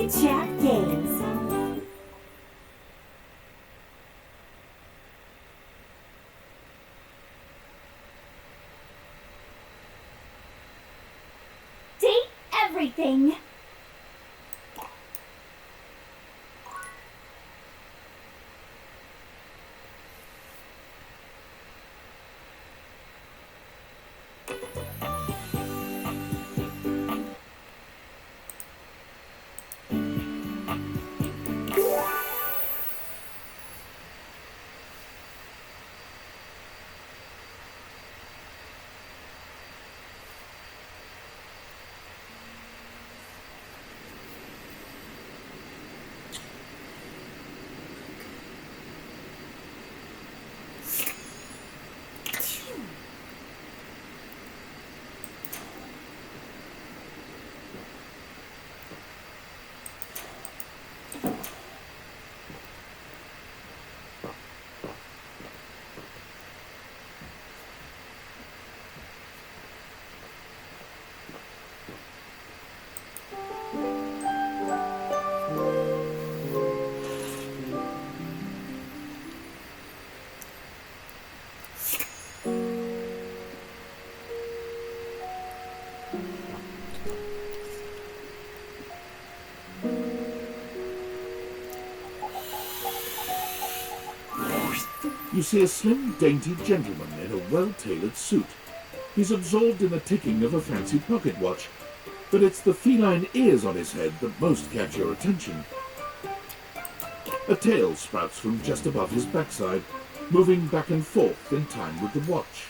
Chat Games. Date everything. You see a slim, dainty gentleman in a well-tailored suit. He's absorbed in the ticking of a fancy pocket watch, but it's the feline ears on his head that most catch your attention. A tail sprouts from just above his backside, moving back and forth in time with the watch.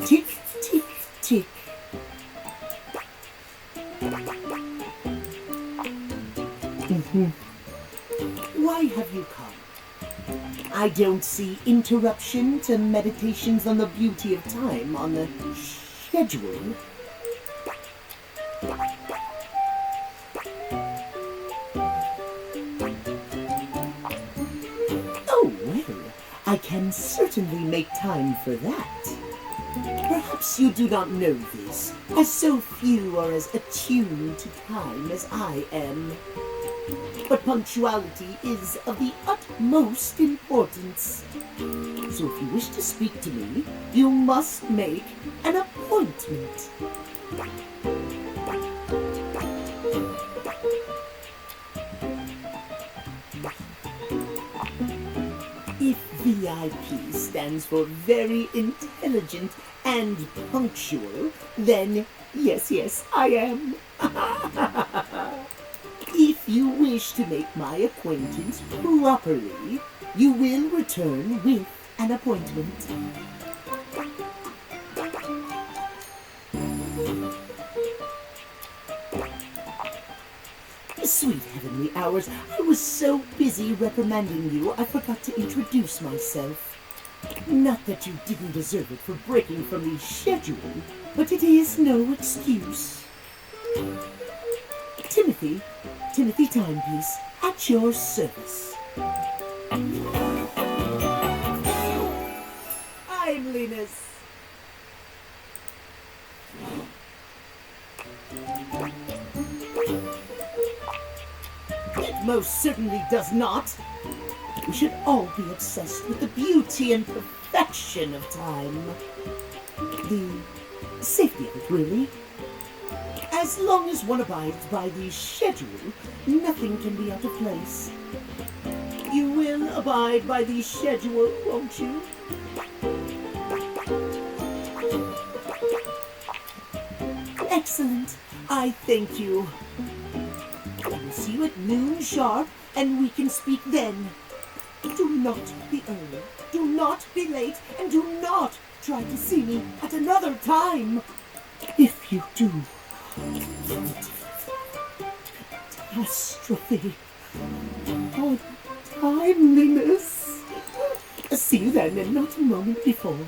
Tick, tick, tick. Why have you come? I don't see interruption to meditations on the beauty of time on the schedule. Oh, well, I can certainly make time for that. Perhaps you do not know this, as so few are as attuned to time as I am. But punctuality is of the utmost importance. So if you wish to speak to me, you must make an appointment. If VIP stands for very intelligent and punctual, then yes, I am. If you wish to make my acquaintance properly, you will return with an appointment. Sweet heavenly hours, I was so busy reprimanding you, I forgot to introduce myself. Not that you didn't deserve it for breaking from the schedule, but it is no excuse. Timothy Timepiece, at your service. Timeliness. It most certainly does not. We should all be obsessed with the beauty and perfection of time. The safety of it, really. As long as one abides by the schedule, nothing can be out of place. You will abide by the schedule, won't you? Excellent. I thank you. I will see you at noon sharp, and we can speak then. Do not be early, do not be late, and do not try to see me at another time. If you do, catastrophe on timeliness. See you then, and not a moment before.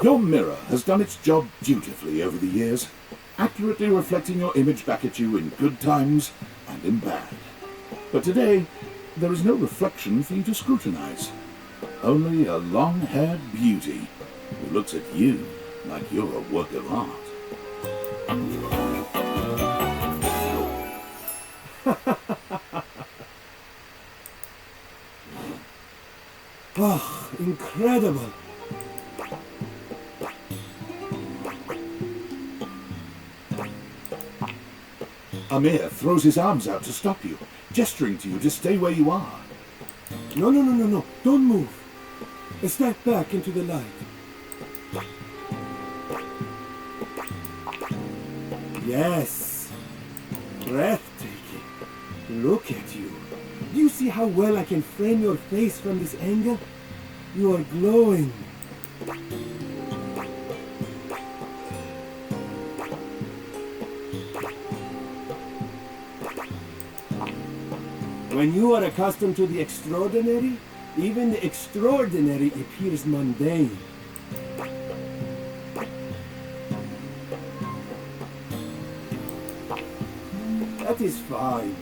Your mirror has done its job dutifully over the years, accurately reflecting your image back at you in good times and in bad. But today, there is no reflection for you to scrutinize. Only a long-haired beauty, who looks at you like you're a work of art. Oh, incredible. Amir throws his arms out to stop you, gesturing to you to stay where you are. No. Don't move. Step back into the light. Yes. Breathtaking. Look at you. Do you see how well I can frame your face from this angle? You are glowing. When you are accustomed to the extraordinary, even the extraordinary appears mundane. That is fine.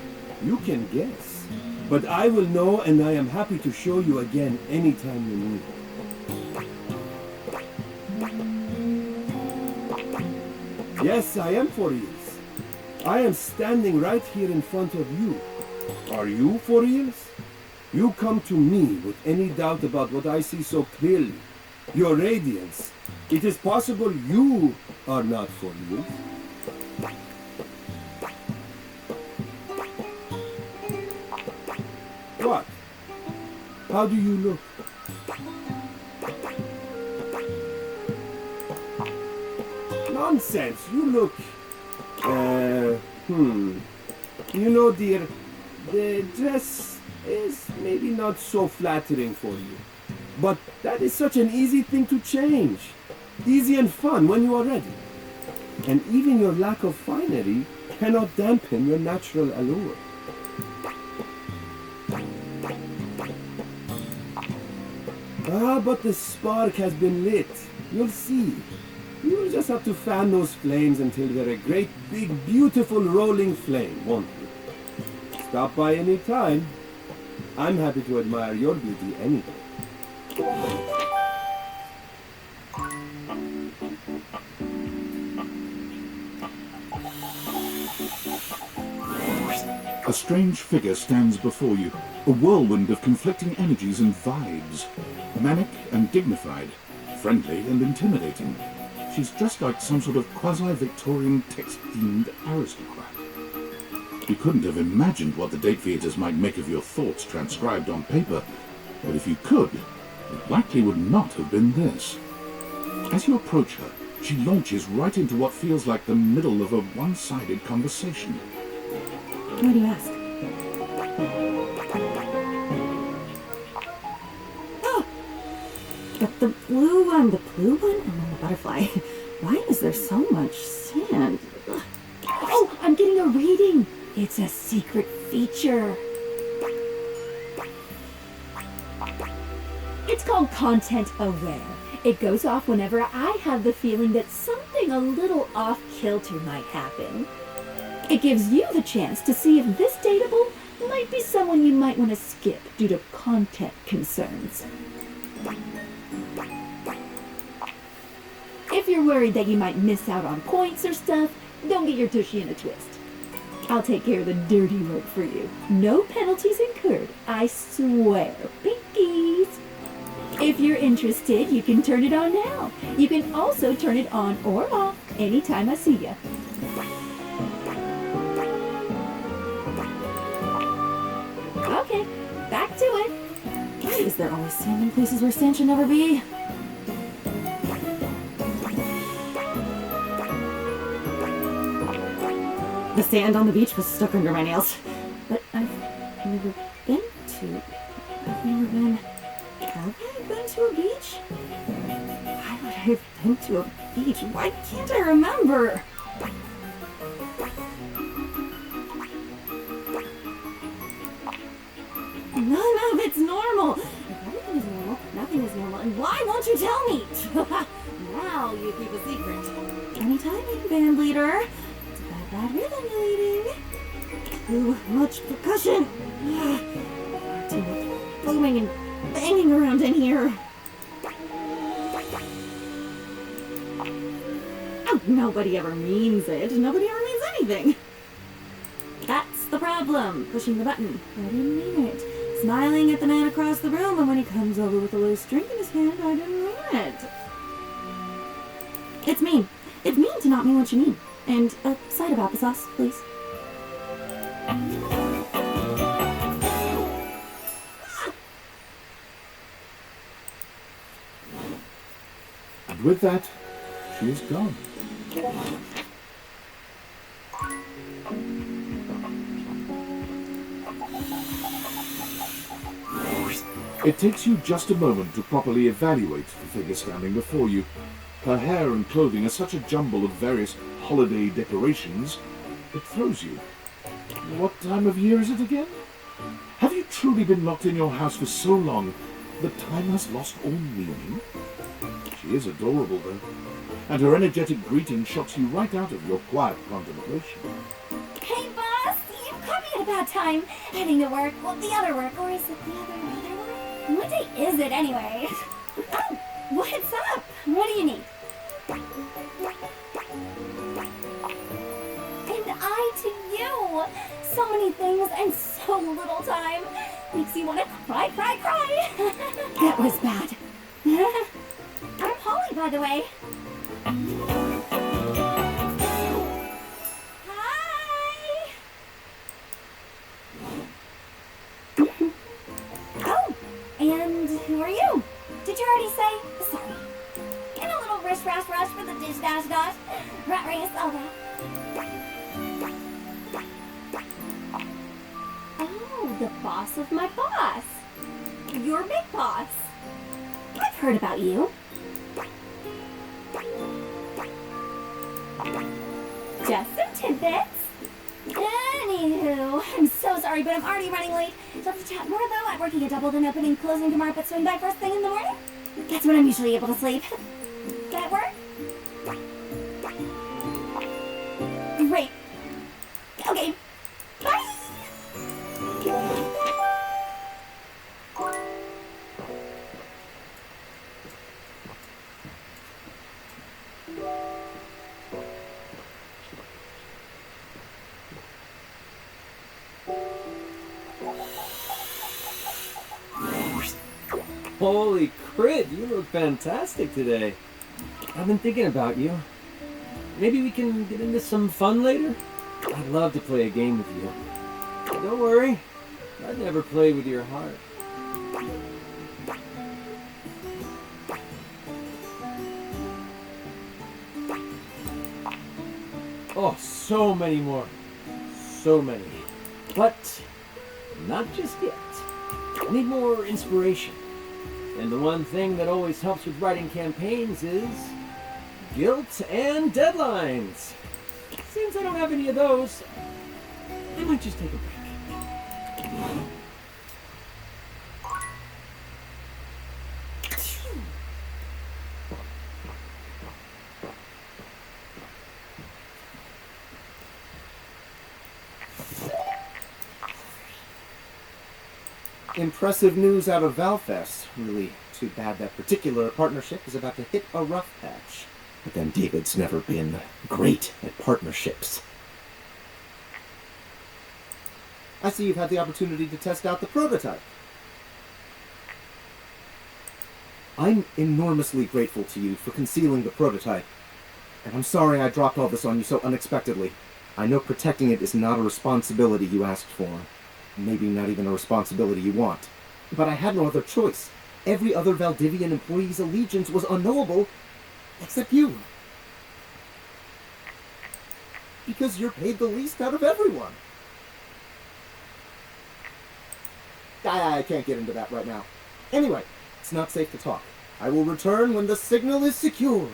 You can guess. But I will know, and I am happy to show you again anytime you need. Yes, I am for reals. I am standing right here in front of you. Are you for reals? You come to me with any doubt about what I see so clearly. Your radiance. It is possible you are not for reals. What? How do you look? Nonsense. You look... You know, dear, the dress is maybe not so flattering for you. But that is such an easy thing to change. Easy and fun when you are ready. And even your lack of finery cannot dampen your natural allure. Ah, but the spark has been lit. You'll see. You'll just have to fan those flames until they're a great, big, beautiful rolling flame, won't you? Stop by any time. I'm happy to admire your beauty any day. A strange figure stands before you, a whirlwind of conflicting energies and vibes. Manic and dignified, friendly and intimidating. She's dressed like some sort of quasi-Victorian text-themed aristocrat. You couldn't have imagined what the date theaters might make of your thoughts transcribed on paper, but if you could, it likely would not have been this. As you approach her, she launches right into what feels like the middle of a one-sided conversation. Why do you ask? Oh! But the blue one and then the butterfly. Why is there so much sand? Ugh. Oh, I'm getting a reading. It's a secret feature. It's called Content Aware. It goes off whenever I have the feeling that something a little off-kilter might happen. It gives you the chance to see if this dateable might be someone you might want to skip due to content concerns. If you're worried that you might miss out on points or stuff, don't get your tushy in a twist. I'll take care of the dirty work for you. No penalties incurred, I swear. Pinkies! If you're interested, you can turn it on now. You can also turn it on or off anytime I see ya. Okay, back to it. Why is there always sand in places where sand should never be? The sand on the beach was stuck under my nails. But Have I been to a beach? Why would I have been to a beach? Why can't I remember? None of it's normal. If everything is normal, nothing is normal. And why won't you tell me? Now you keep a secret. Anytime, band leader. It's a bad rhythm you're leading. Too much percussion. Too much booming and banging around in here. Nobody ever means it. Nobody ever means anything. That's the problem. Pushing the button. I didn't mean it. Smiling at the man across the room, and when he comes over with a loose drink in his hand, I didn't mean it. It's mean. It's mean to not mean what you mean. And a side of applesauce, please. And with that, she is gone. It takes you just a moment to properly evaluate the figure standing before you. Her hair and clothing are such a jumble of various holiday decorations, it throws you. What time of year is it again? Have you truly been locked in your house for so long that time has lost all meaning? She is adorable, though, and her energetic greeting shocks you right out of your quiet contemplation. Hey, boss! You caught me at a bad time. Heading to work. Well, the other work. Or is it the other work? What day is it, anyway? Oh, what's up? What do you need? And I to you. So many things and so little time. Makes you want to cry. That was bad. I'm Holly, by the way. Hi! Oh, and who are you? Did you already say? Sorry. And a little rush for the dish dash. Rat race, all that. Oh, the boss of my boss. Your big boss. I've heard about you. Just some tidbits. Anywho, I'm so sorry, but I'm already running late. So have to chat more though. I'm working a double and opening closing tomorrow, but swing by first thing in the morning. That's when I'm usually able to sleep. That work? Great. Okay. Bye. Holy crit, you look fantastic today. I've been thinking about you. Maybe we can get into some fun later? I'd love to play a game with you. Don't worry, I'd never play with your heart. Oh, so many more. So many. But not just yet. I need more inspiration. And the one thing that always helps with writing campaigns is guilt and deadlines. Since I don't have any of those, I might just take a break. Impressive news out of Valfest. Really too bad that particular partnership is about to hit a rough patch. But then David's never been great at partnerships. I see you've had the opportunity to test out the prototype. I'm enormously grateful to you for concealing the prototype. And I'm sorry I dropped all this on you so unexpectedly. I know protecting it is not a responsibility you asked for. Maybe not even a responsibility you want. But I had no other choice. Every other Valdivian employee's allegiance was unknowable, except you. Because you're paid the least out of everyone. I can't get into that right now. Anyway, it's not safe to talk. I will return when the signal is secure.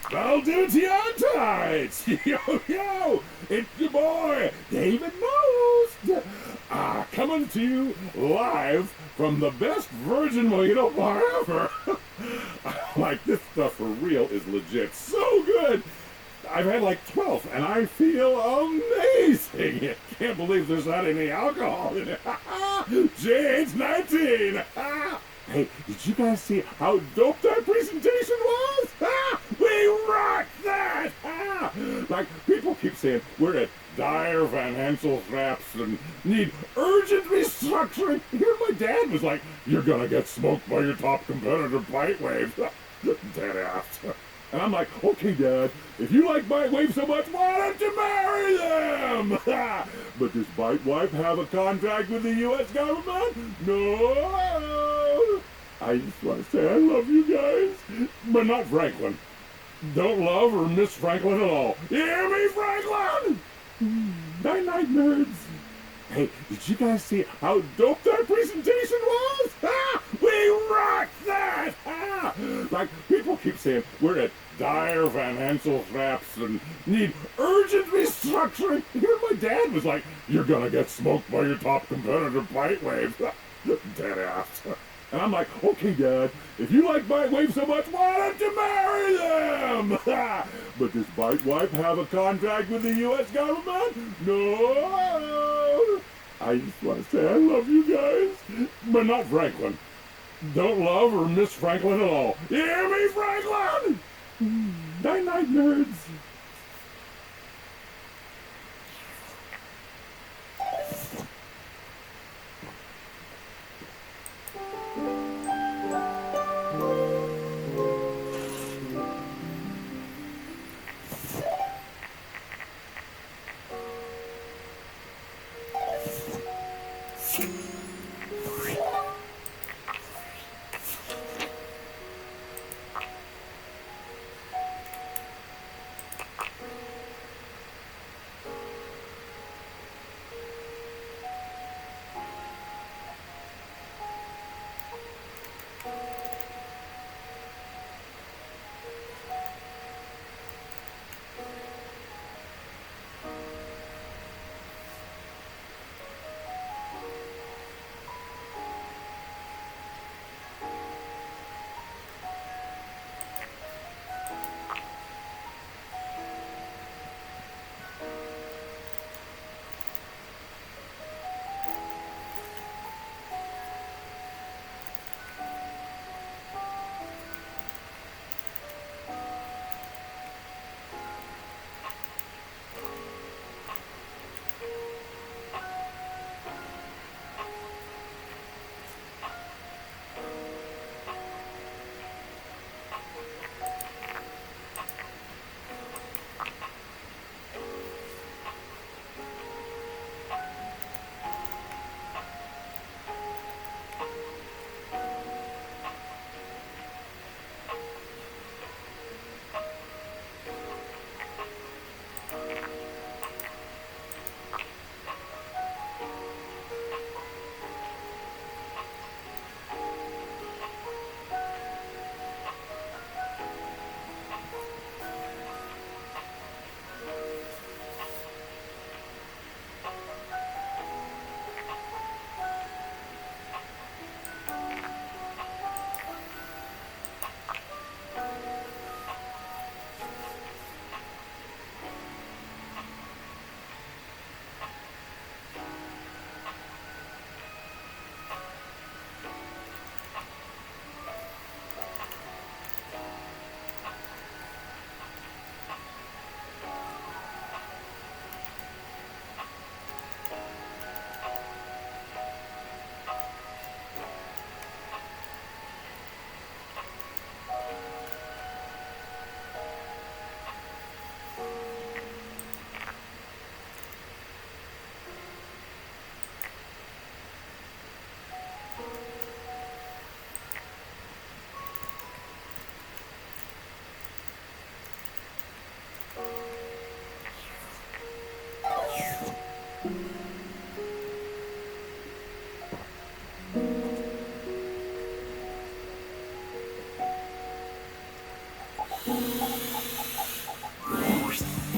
Valdutianites! Yo, it's your boy, David Most! Coming to you live from the best virgin mojito bar ever. Like, this stuff for real is legit so good. I've had like 12, and I feel amazing. Can't believe there's not any alcohol in it. Jade's 19! Hey, did you guys see how dope that presentation was? We rocked that! Like, people keep saying we're at dire financial straps and need urgent restructuring. Here my dad was like, you're gonna get smoked by your top competitor, Bitewave. Dead ass. And I'm like, okay, Dad, if you like Bitewave so much, why don't you marry them? But does Bitewave have a contract with the U.S. government? No. I just want to say I love you guys, but not Franklin. Don't love or miss Franklin at all. You hear me, Franklin? Night-night, nerds. Hey, did you guys see how dope that presentation was? We rocked that! Like, people keep saying we're at dire financial straps and need urgent restructuring. Here my dad was like, you're gonna get smoked by your top competitor, Bitewave. Dead ass. And I'm like, okay, Dad, if you like Bitewave so much, why don't you marry them? But does Bitewave have a contract with the U.S. government? No. I just want to say I love you guys, but not Franklin. Don't love or miss Franklin at all. You hear me, Franklin? Night-night, nerds.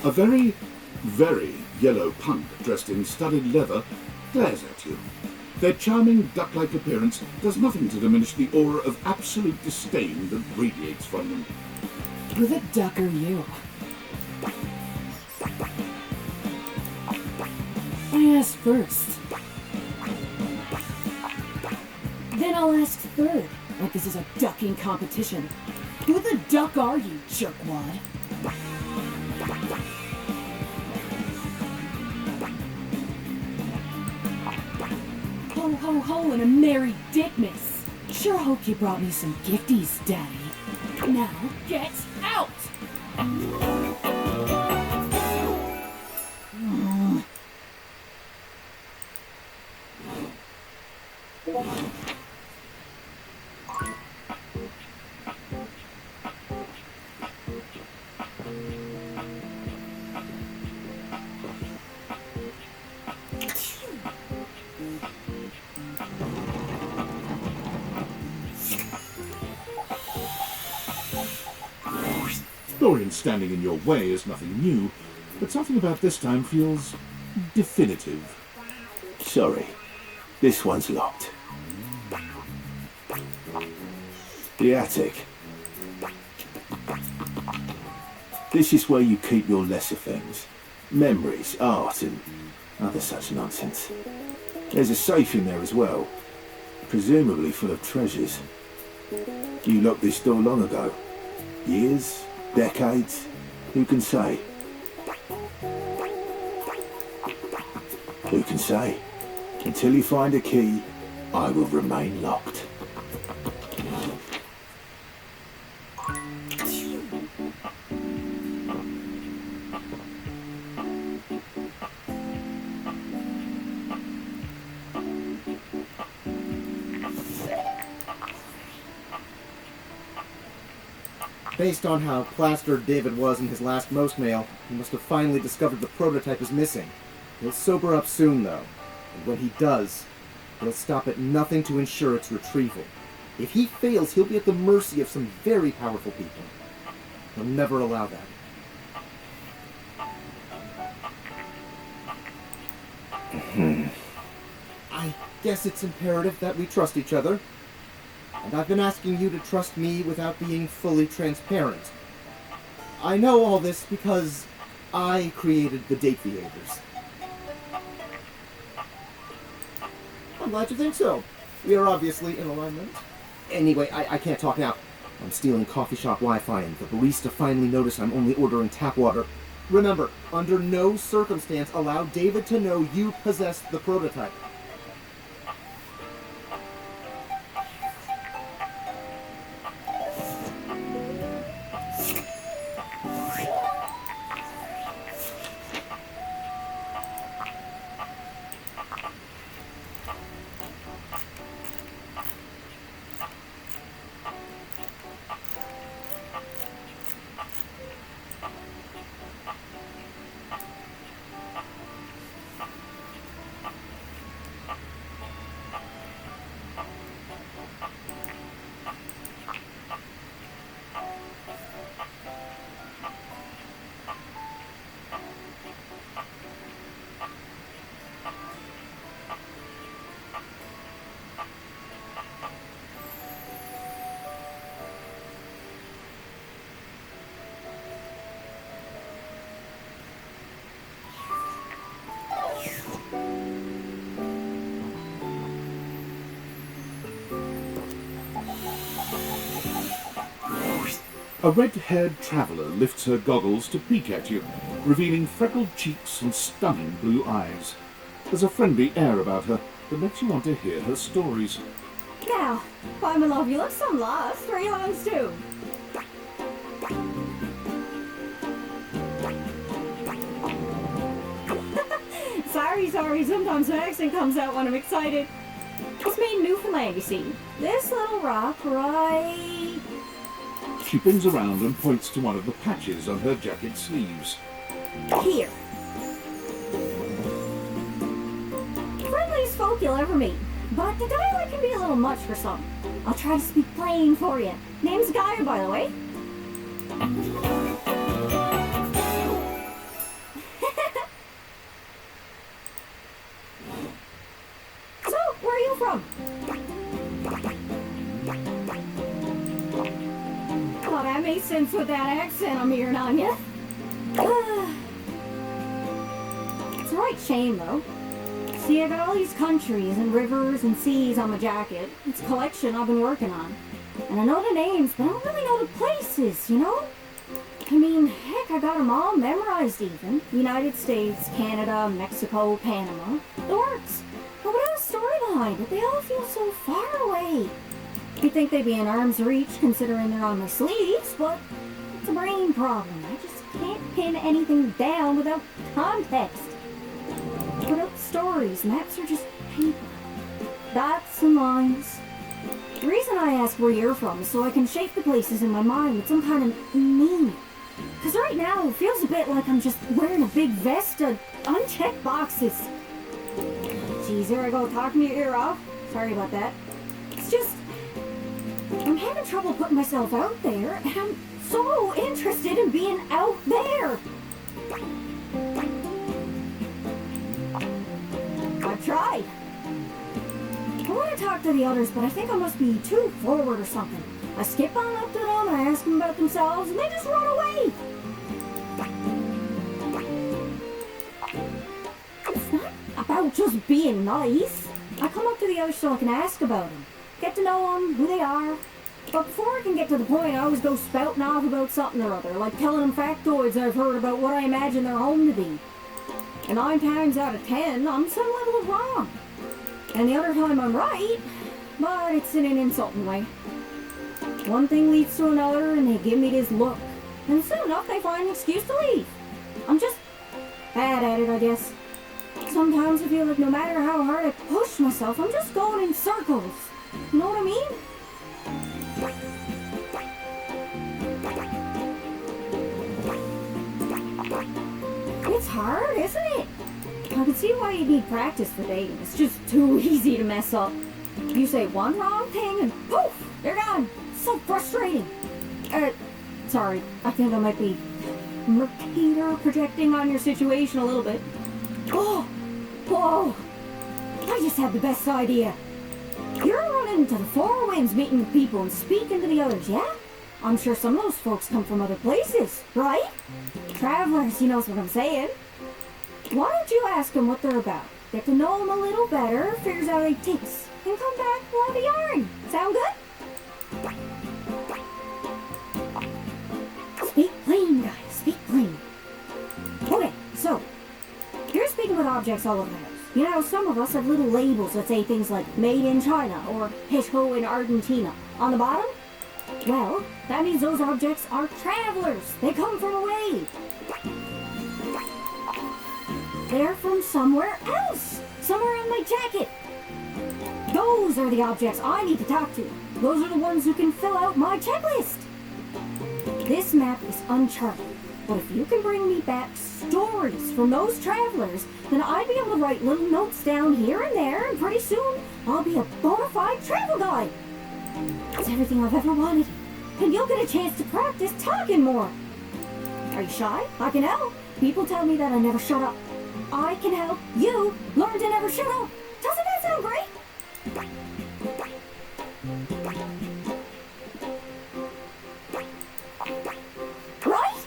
A very, very yellow punk dressed in studded leather glares at you. Their charming duck-like appearance does nothing to diminish the aura of absolute disdain that radiates from them. Who the duck are you? I asked first. I'll ask third, like this is a ducking competition. Who the duck are you, jerkwad? Ho ho ho and a merry dickmas. Sure hope you brought me some gifties, Daddy. Now, get out! Dorian standing in your way is nothing new, but something about this time feels definitive. Sorry, this one's locked. The attic. This is where you keep your lesser things. Memories, art, and other such nonsense. There's a safe in there as well, presumably full of treasures. You locked this door long ago. Years? Decades? Who can say? Who can say? Until you find a key, I will remain locked. Based on how plastered David was in his last most mail, he must have finally discovered the prototype is missing. He'll sober up soon, though, and when he does, he'll stop at nothing to ensure its retrieval. If he fails, he'll be at the mercy of some very powerful people. He'll never allow that. I guess it's imperative that we trust each other. And I've been asking you to trust me without being fully transparent. I know all this because I created the dateables. I'm glad you think so. We are obviously in alignment. Anyway, I can't talk now. I'm stealing coffee shop Wi-Fi and the barista finally noticed I'm only ordering tap water. Remember, under no circumstance allow David to know you possessed the prototype. A red-haired traveller lifts her goggles to peek at you, revealing freckled cheeks and stunning blue eyes. There's a friendly air about her that makes you want to hear her stories. Now, why, my love, you look some lost. Where are you on to? Sorry, sometimes my accent comes out when I'm excited. It's made in Newfoundland, you see. This little rock right... She bends around and points to one of the patches on her jacket sleeves. here. Friendliest folk you'll ever meet, but the dialect can be a little much for some. I'll try to speak plain for you. Name's Gaia, by the way. So, where are you from? Oh, that makes sense with that accent I'm hearing on you. It's a right shame, though. See, I got all these countries and rivers and seas on my jacket. It's a collection I've been working on. And I know the names, but I don't really know the places, you know? I mean, heck, I got them all memorized even. United States, Canada, Mexico, Panama. The works. But without a story behind it, they all feel so far away. You'd think they'd be in arm's reach considering they're on my sleeves, but it's a brain problem. I just can't pin anything down without context. Without stories, maps are just paper. Dots and lines. The reason I ask where you're from is so I can shape the places in my mind with some kind of meaning. Because right now it feels a bit like I'm just wearing a big vest of unchecked boxes. Geez, there I go, talking your ear off. Sorry about that. It's just, I'm having trouble putting myself out there, and I'm so interested in being out there. I've tried. I want to talk to the others, but I think I must be too forward or something. I skip on up to them, I ask them about themselves, and they just run away. It's not about just being nice. I come up to the others so I can ask about them, get to know them, who they are. But before I can get to the point, I always go spouting off about something or other, like telling them factoids I've heard about what I imagine their home to be. And 9 times out of 10, I'm some level of wrong. And the other time I'm right, but it's in an insulting way. One thing leads to another, and they give me this look. And soon enough, they find an excuse to leave. I'm just bad at it, I guess. Sometimes I feel like no matter how hard I push myself, I'm just going in circles. You know what I mean? It's hard, isn't it? I can see why you need practice for dating. It's just too easy to mess up. You say one wrong thing and poof, they're gone. So frustrating. Sorry, I think I might be Mercator projecting on your situation a little bit. Oh, whoa, I just had the best idea. You're running into the four winds meeting with people and speaking to the others, yeah? I'm sure some of those folks come from other places, right? Travelers, you know what I'm saying. Why don't you ask them what they're about? Get to know them a little better, figures out how they ticks, and come back, we'll have a yarn. Sound good? Speak plain, guys, speak plain. Okay, so, you're speaking about objects all over the house. You know, some of us have little labels that say things like made in China or Hecho in Argentina on the bottom. Well, that means those objects are travelers. They come from away. They're from somewhere else. Somewhere on my jacket. Those are the objects I need to talk to. Those are the ones who can fill out my checklist. This map is uncharted. But if you can bring me back stories from those travelers, then I'd be able to write little notes down here and there, and pretty soon I'll be a bona fide travel guide. It's everything I've ever wanted. And you'll get a chance to practice talking more. Are you shy? I can help. People tell me that I never shut up. I can help you learn to never shut up. Doesn't that sound great? Right?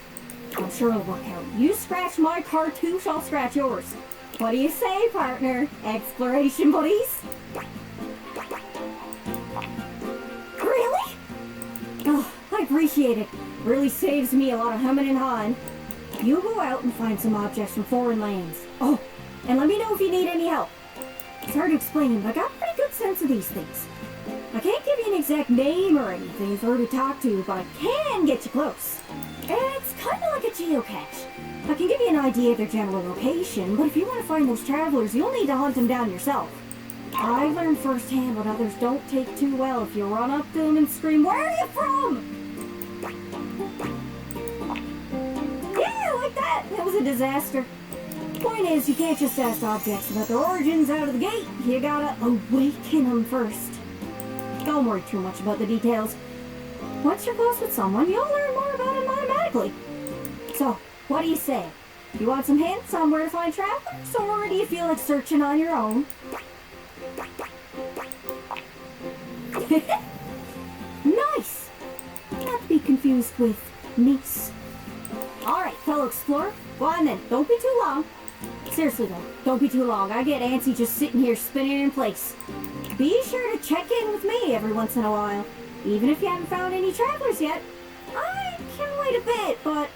I'm sure it'll work out. You scratch my cartouche, I'll scratch yours. What do you say, partner? Exploration buddies? Really? Oh, I appreciate it. Really saves me a lot of humming and hawing. You go out and find some objects from foreign lands. Oh, and let me know if you need any help. It's hard to explain, but I got a pretty good sense of these things. I can't give you an exact name or anything for her to talk to, but I can get you close. It's kind of like a geocache. I can give you an idea of their general location, but if you want to find those travelers, you'll need to hunt them down yourself. I've learned firsthand what others don't take too well if you run up to them and scream, "Where are you from?" Yeah, like that. That was a disaster. Point is, you can't just ask objects about their origins out of the gate. You gotta awaken them first. Don't worry too much about the details. Once you're close with someone, you'll learn more about them automatically. So, what do you say? You want some hints on where to find travelers, or do you feel like searching on your own? Nice! Not to be confused with niece. Alright, fellow explorer. Go on then. Don't be too long. Seriously though, don't be too long. I get antsy just sitting here spinning in place. Be sure to check in with me every once in a while. Even if you haven't found any travelers yet. I can wait a bit, but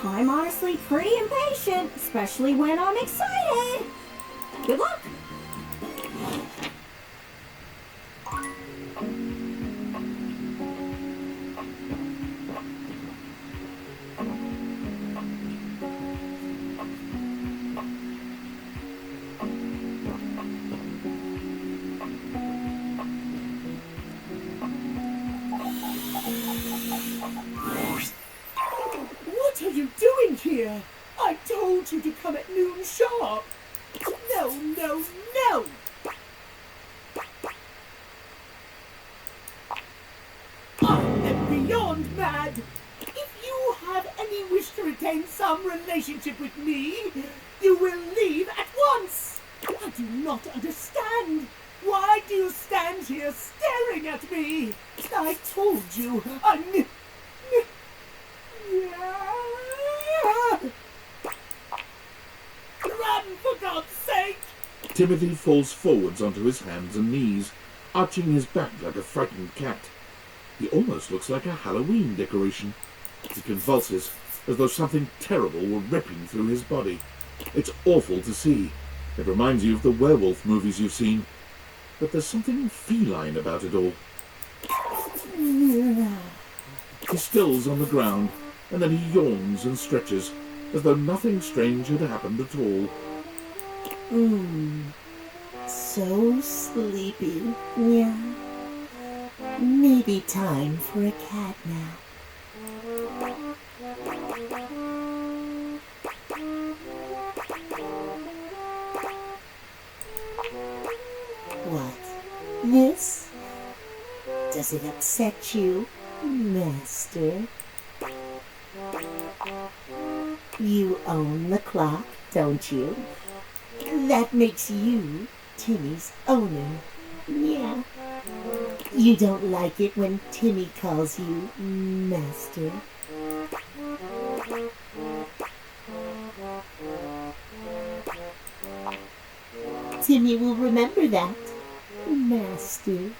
I'm honestly pretty impatient, especially when I'm excited. Good luck! What are you doing here? I told you to come at noon sharp. No, no, no! I am beyond mad. If you have any wish to retain some relationship with me, you will leave at once. I do not understand. Why do you stand here staring at me? I told you I'm... Run, for God's sake! Timothy falls forwards onto his hands and knees, arching his back like a frightened cat. He almost looks like a Halloween decoration. He convulses, as though something terrible were ripping through his body. It's awful to see. It reminds you of the werewolf movies you've seen. But there's something feline about it all. He stills on the ground, and then he yawns and stretches, as though nothing strange had happened at all. So sleepy. Yeah. Maybe time for a cat nap. What? This? Does it upset you, Master? You own the clock, don't you? That makes you Timmy's owner. Yeah. You don't like it when Timmy calls you Master? Timmy will remember that, Master.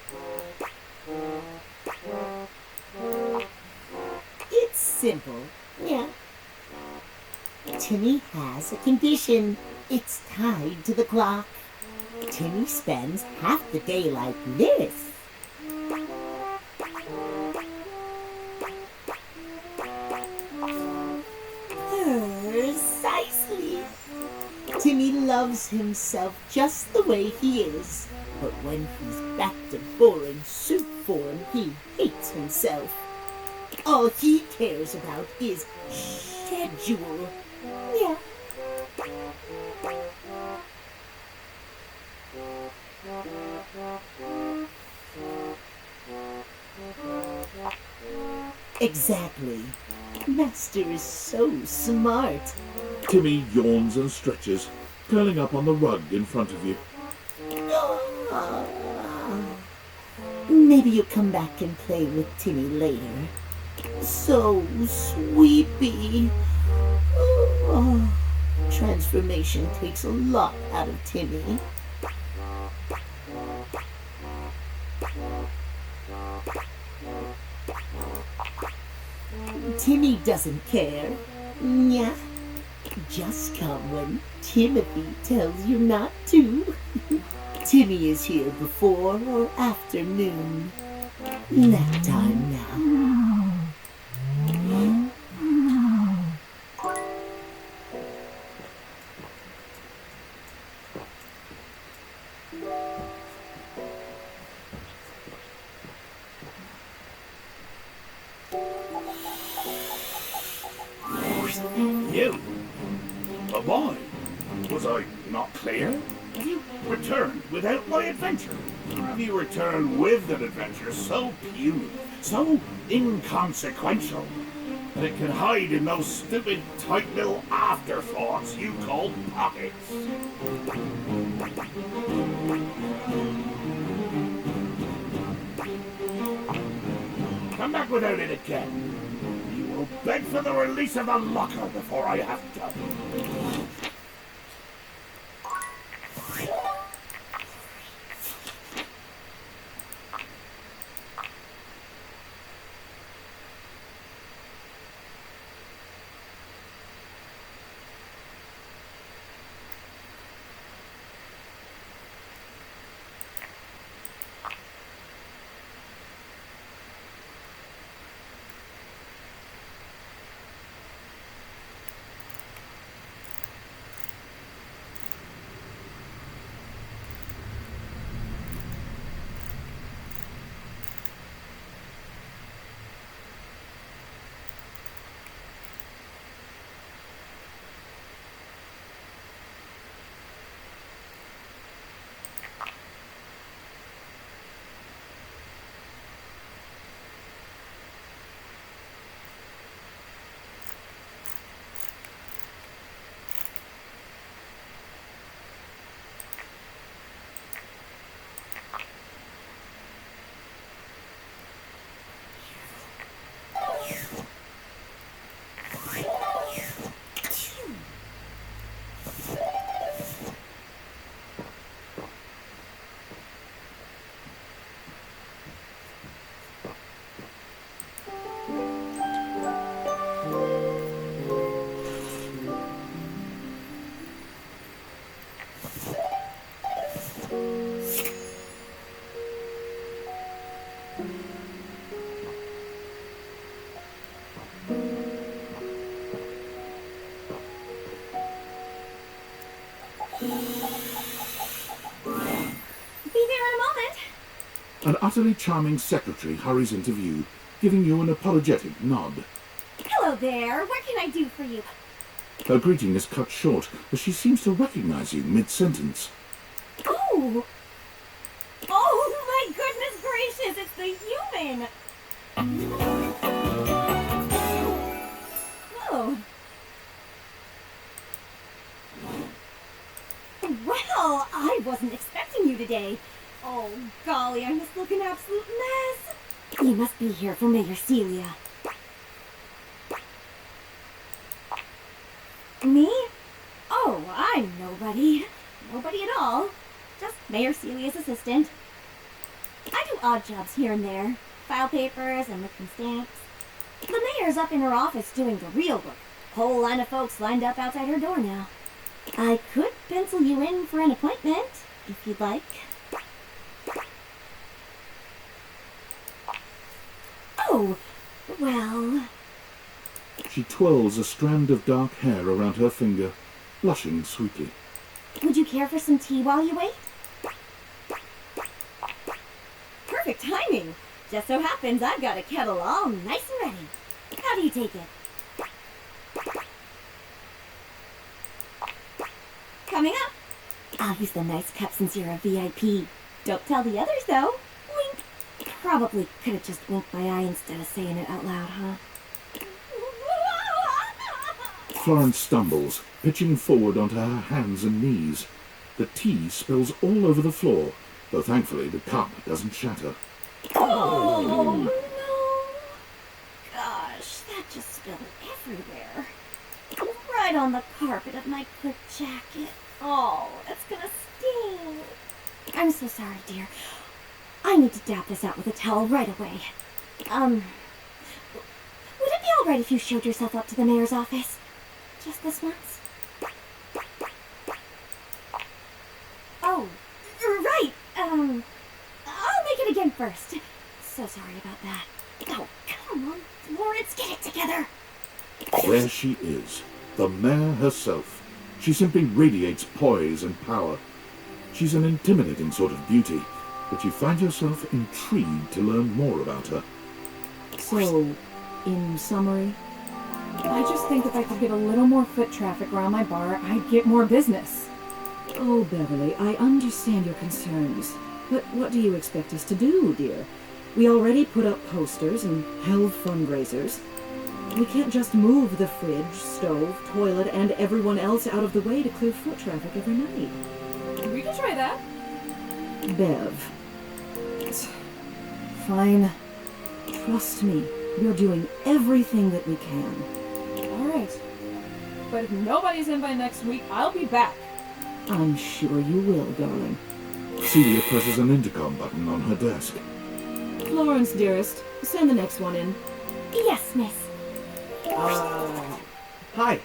It's simple, yeah. Timmy has a condition. It's tied to the clock. Timmy spends half the day like this. Precisely. Timmy loves himself just the way he is. But when he's back to boring soup form, he hates himself. All he cares about is schedule. Yeah. Exactly. Master is so smart. Timmy yawns and stretches, curling up on the rug in front of you. Maybe you'll come back and play with Timmy later. So sweepy. Oh, transformation takes a lot out of Timmy. Timmy doesn't care. Yeah. Just come when Timothy tells you not to. Timmy is here before or after noon. Nap time now. You? A boy? Was I not clear? Have you returned without my adventure? Or have you returned with an adventure so puny, so inconsequential, that it can hide in those stupid, tight little afterthoughts you call pockets? Come back without it again. You will beg for the release of the locker before I have done. An utterly charming secretary hurries into view, giving you an apologetic nod. Hello there. What can I do for you? Her greeting is cut short as she seems to recognize you mid-sentence. Oh! Oh my goodness gracious! It's the human! Oh. Well, I wasn't expecting you today. Oh, golly, I must look an absolute mess. You must be here for Mayor Celia. Me? Oh, I'm nobody. Nobody at all. Just Mayor Celia's assistant. I do odd jobs here and there. File papers and lifting stamps. The mayor's up in her office doing the real work. Whole line of folks lined up outside her door now. I could pencil you in for an appointment, if you'd like. Oh, well... She twirls a strand of dark hair around her finger, blushing sweetly. Would you care for some tea while you wait? Perfect timing. Just so happens I've got a kettle all nice and ready. How do you take it? Coming up. I'll use the nice cup since you're a VIP. Don't tell the others, though. Wink. Probably could have just winked my eye instead of saying it out loud, huh? Florence stumbles, pitching forward onto her hands and knees. The tea spills all over the floor, though thankfully the cup doesn't shatter. Oh, no. Gosh, that just spilled everywhere. Right on the carpet of my good jacket. Oh, that's gonna sting. I'm so sorry, dear. I need to dab this out with a towel right away. Would it be all right if you showed yourself up to the mayor's office? Just this once? Oh, right. I'll make it again first. So sorry about that. Oh, come on, Florence, get it together. There she is, the mayor herself. She simply radiates poise and power. She's an intimidating sort of beauty, but you find yourself intrigued to learn more about her. So, in summary, I just think if I could get a little more foot traffic around my bar, I'd get more business. Oh, Beverly, I understand your concerns. But what do you expect us to do, dear? We already put up posters and held fundraisers. We can't just move the fridge, stove, toilet, and everyone else out of the way to clear foot traffic every night. We could try that. Bev. Fine. Trust me. We're doing everything that we can. Alright. But if nobody's in by next week, I'll be back. I'm sure you will, darling. Celia presses an intercom button on her desk. Florence, dearest, send the next one in. Yes, miss. Hi.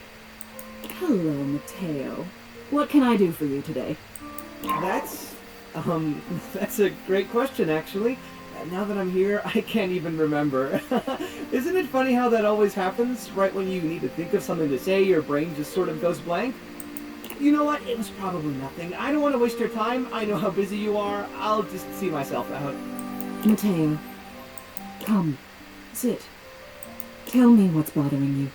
Hello, Mateo. What can I do for you today? That's a great question, actually. Now that I'm here, I can't even remember. Isn't it funny how that always happens? Right when you need to think of something to say, your brain just sort of goes blank? You know what? It was probably nothing. I don't want to waste your time. I know how busy you are. I'll just see myself out. Mateo, come, sit. Tell me what's bothering you.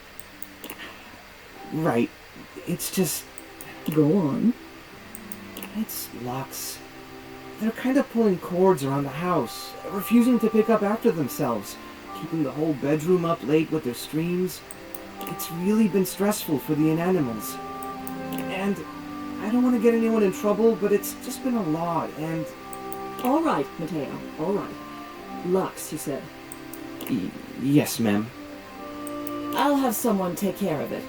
Right. It's just... Go on. It's Lux. They're kind of pulling cords around the house, refusing to pick up after themselves, keeping the whole bedroom up late with their streams. It's really been stressful for the inanimals. And I don't want to get anyone in trouble, but it's just been a lot, and... All right, Mateo, all right. Lux, you said. Yes, ma'am. I'll have someone take care of it.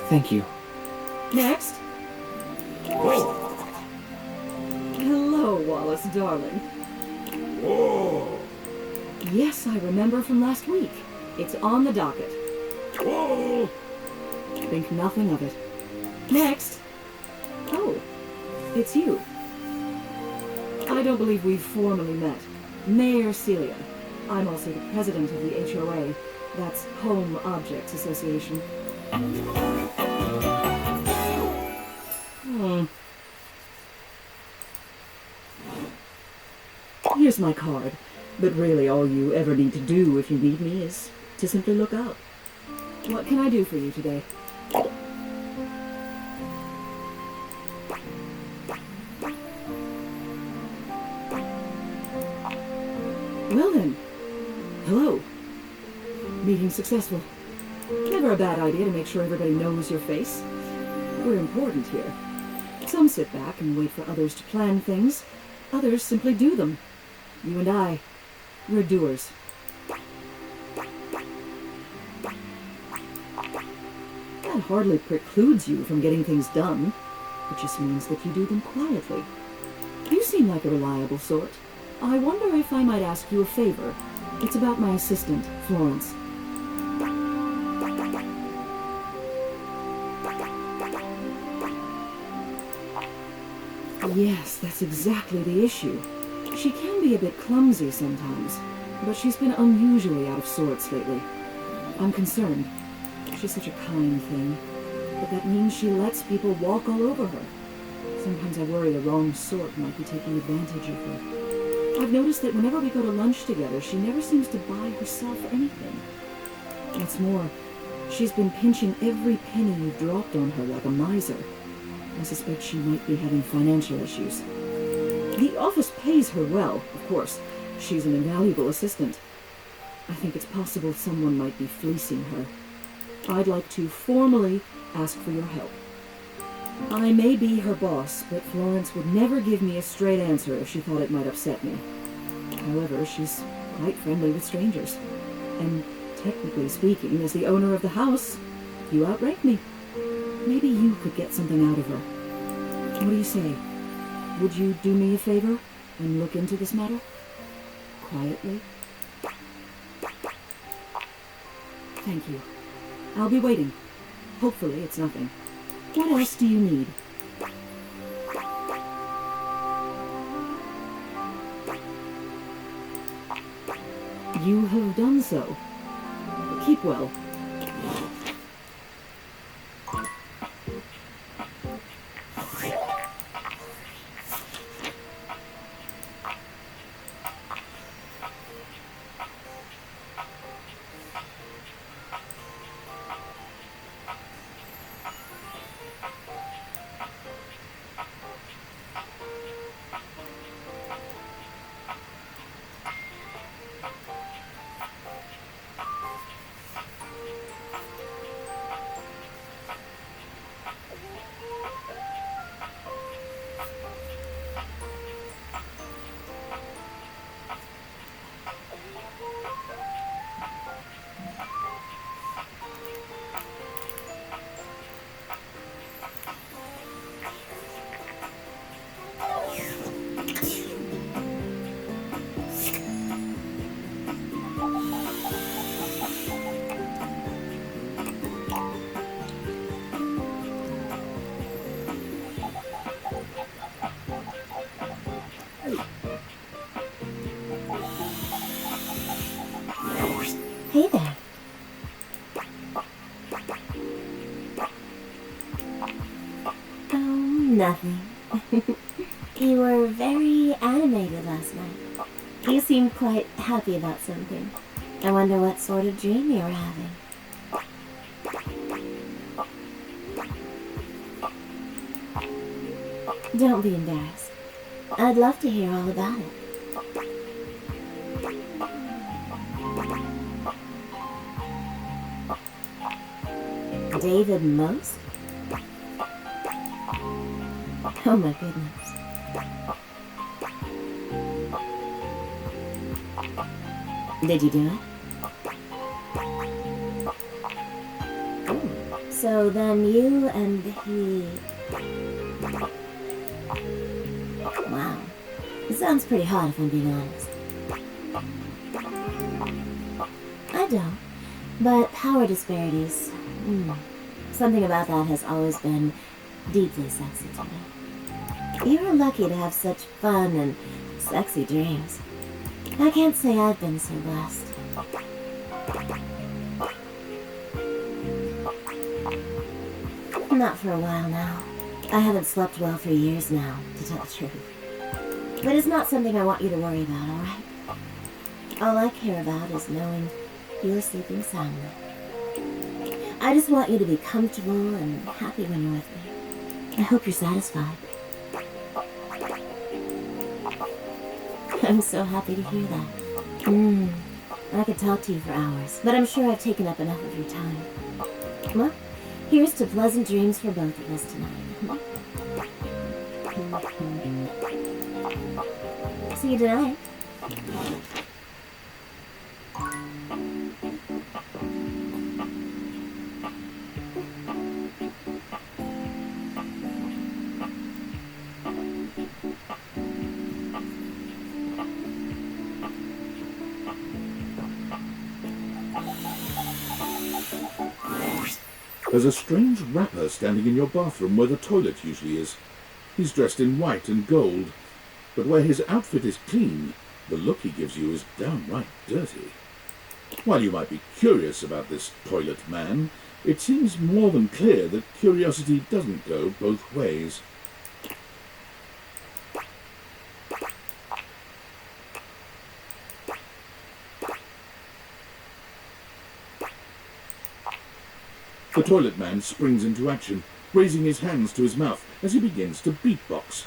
Thank you. Next. Hello, Wallace, darling. Whoa! Yes, I remember from last week. It's on the docket. Whoa! Think nothing of it. Next. Oh, it's you. I don't believe we've formally met. Mayor Celia. I'm also the president of the HOA. That's Home Objects Association. Here's my card. But really all you ever need to do if you need me is to simply look up. What can I do for you today? Well then, hello. Meeting successful. Never a bad idea to make sure everybody knows your face. We're important here. Some sit back and wait for others to plan things. Others simply do them. You and I, we're doers. That hardly precludes you from getting things done. It just means that you do them quietly. You seem like a reliable sort. I wonder if I might ask you a favor. It's about my assistant, Florence. Yes, that's exactly the issue. She can be a bit clumsy sometimes, but she's been unusually out of sorts lately. I'm concerned. She's such a kind thing, but that means she lets people walk all over her. Sometimes I worry the wrong sort might be taking advantage of her. I've noticed that whenever we go to lunch together, she never seems to buy herself anything. What's more, she's been pinching every penny you've dropped on her like a miser. I suspect she might be having financial issues. The office pays her well, of course. She's an invaluable assistant. I think it's possible someone might be fleecing her. I'd like to formally ask for your help. I may be her boss, but Florence would never give me a straight answer if she thought it might upset me. However, she's quite friendly with strangers. And technically speaking, as the owner of the house, you outrank me. Maybe you could get something out of her. What do you say? Would you do me a favor and look into this matter? Quietly? Thank you. I'll be waiting. Hopefully it's nothing. What else do you need? You have done so. Keep well. Nothing. You were very animated last night. You seemed quite happy about something. I wonder what sort of dream you were having. Don't be embarrassed. I'd love to hear all about it. David Most? Oh my goodness. Did you do it? So then you and he... Wow. It sounds pretty hot if I'm being honest. I don't. But power disparities... Something about that has always been deeply sexy to me. You're lucky to have such fun and sexy dreams. I can't say I've been so blessed. Not for a while now. I haven't slept well for years now, to tell the truth. But it's not something I want you to worry about, alright? All I care about is knowing you're sleeping soundly. I just want you to be comfortable and happy when you're with me. I hope you're satisfied. I'm so happy to hear that. I could talk to you for hours, but I'm sure I've taken up enough of your time. Well, here's to pleasant dreams for both of us tonight. See you tonight. There's a strange rapper standing in your bathroom where the toilet usually is. He's dressed in white and gold, but where his outfit is clean, the look he gives you is downright dirty. While you might be curious about this toilet man, it seems more than clear that curiosity doesn't go both ways. The toilet man springs into action, raising his hands to his mouth as he begins to beatbox.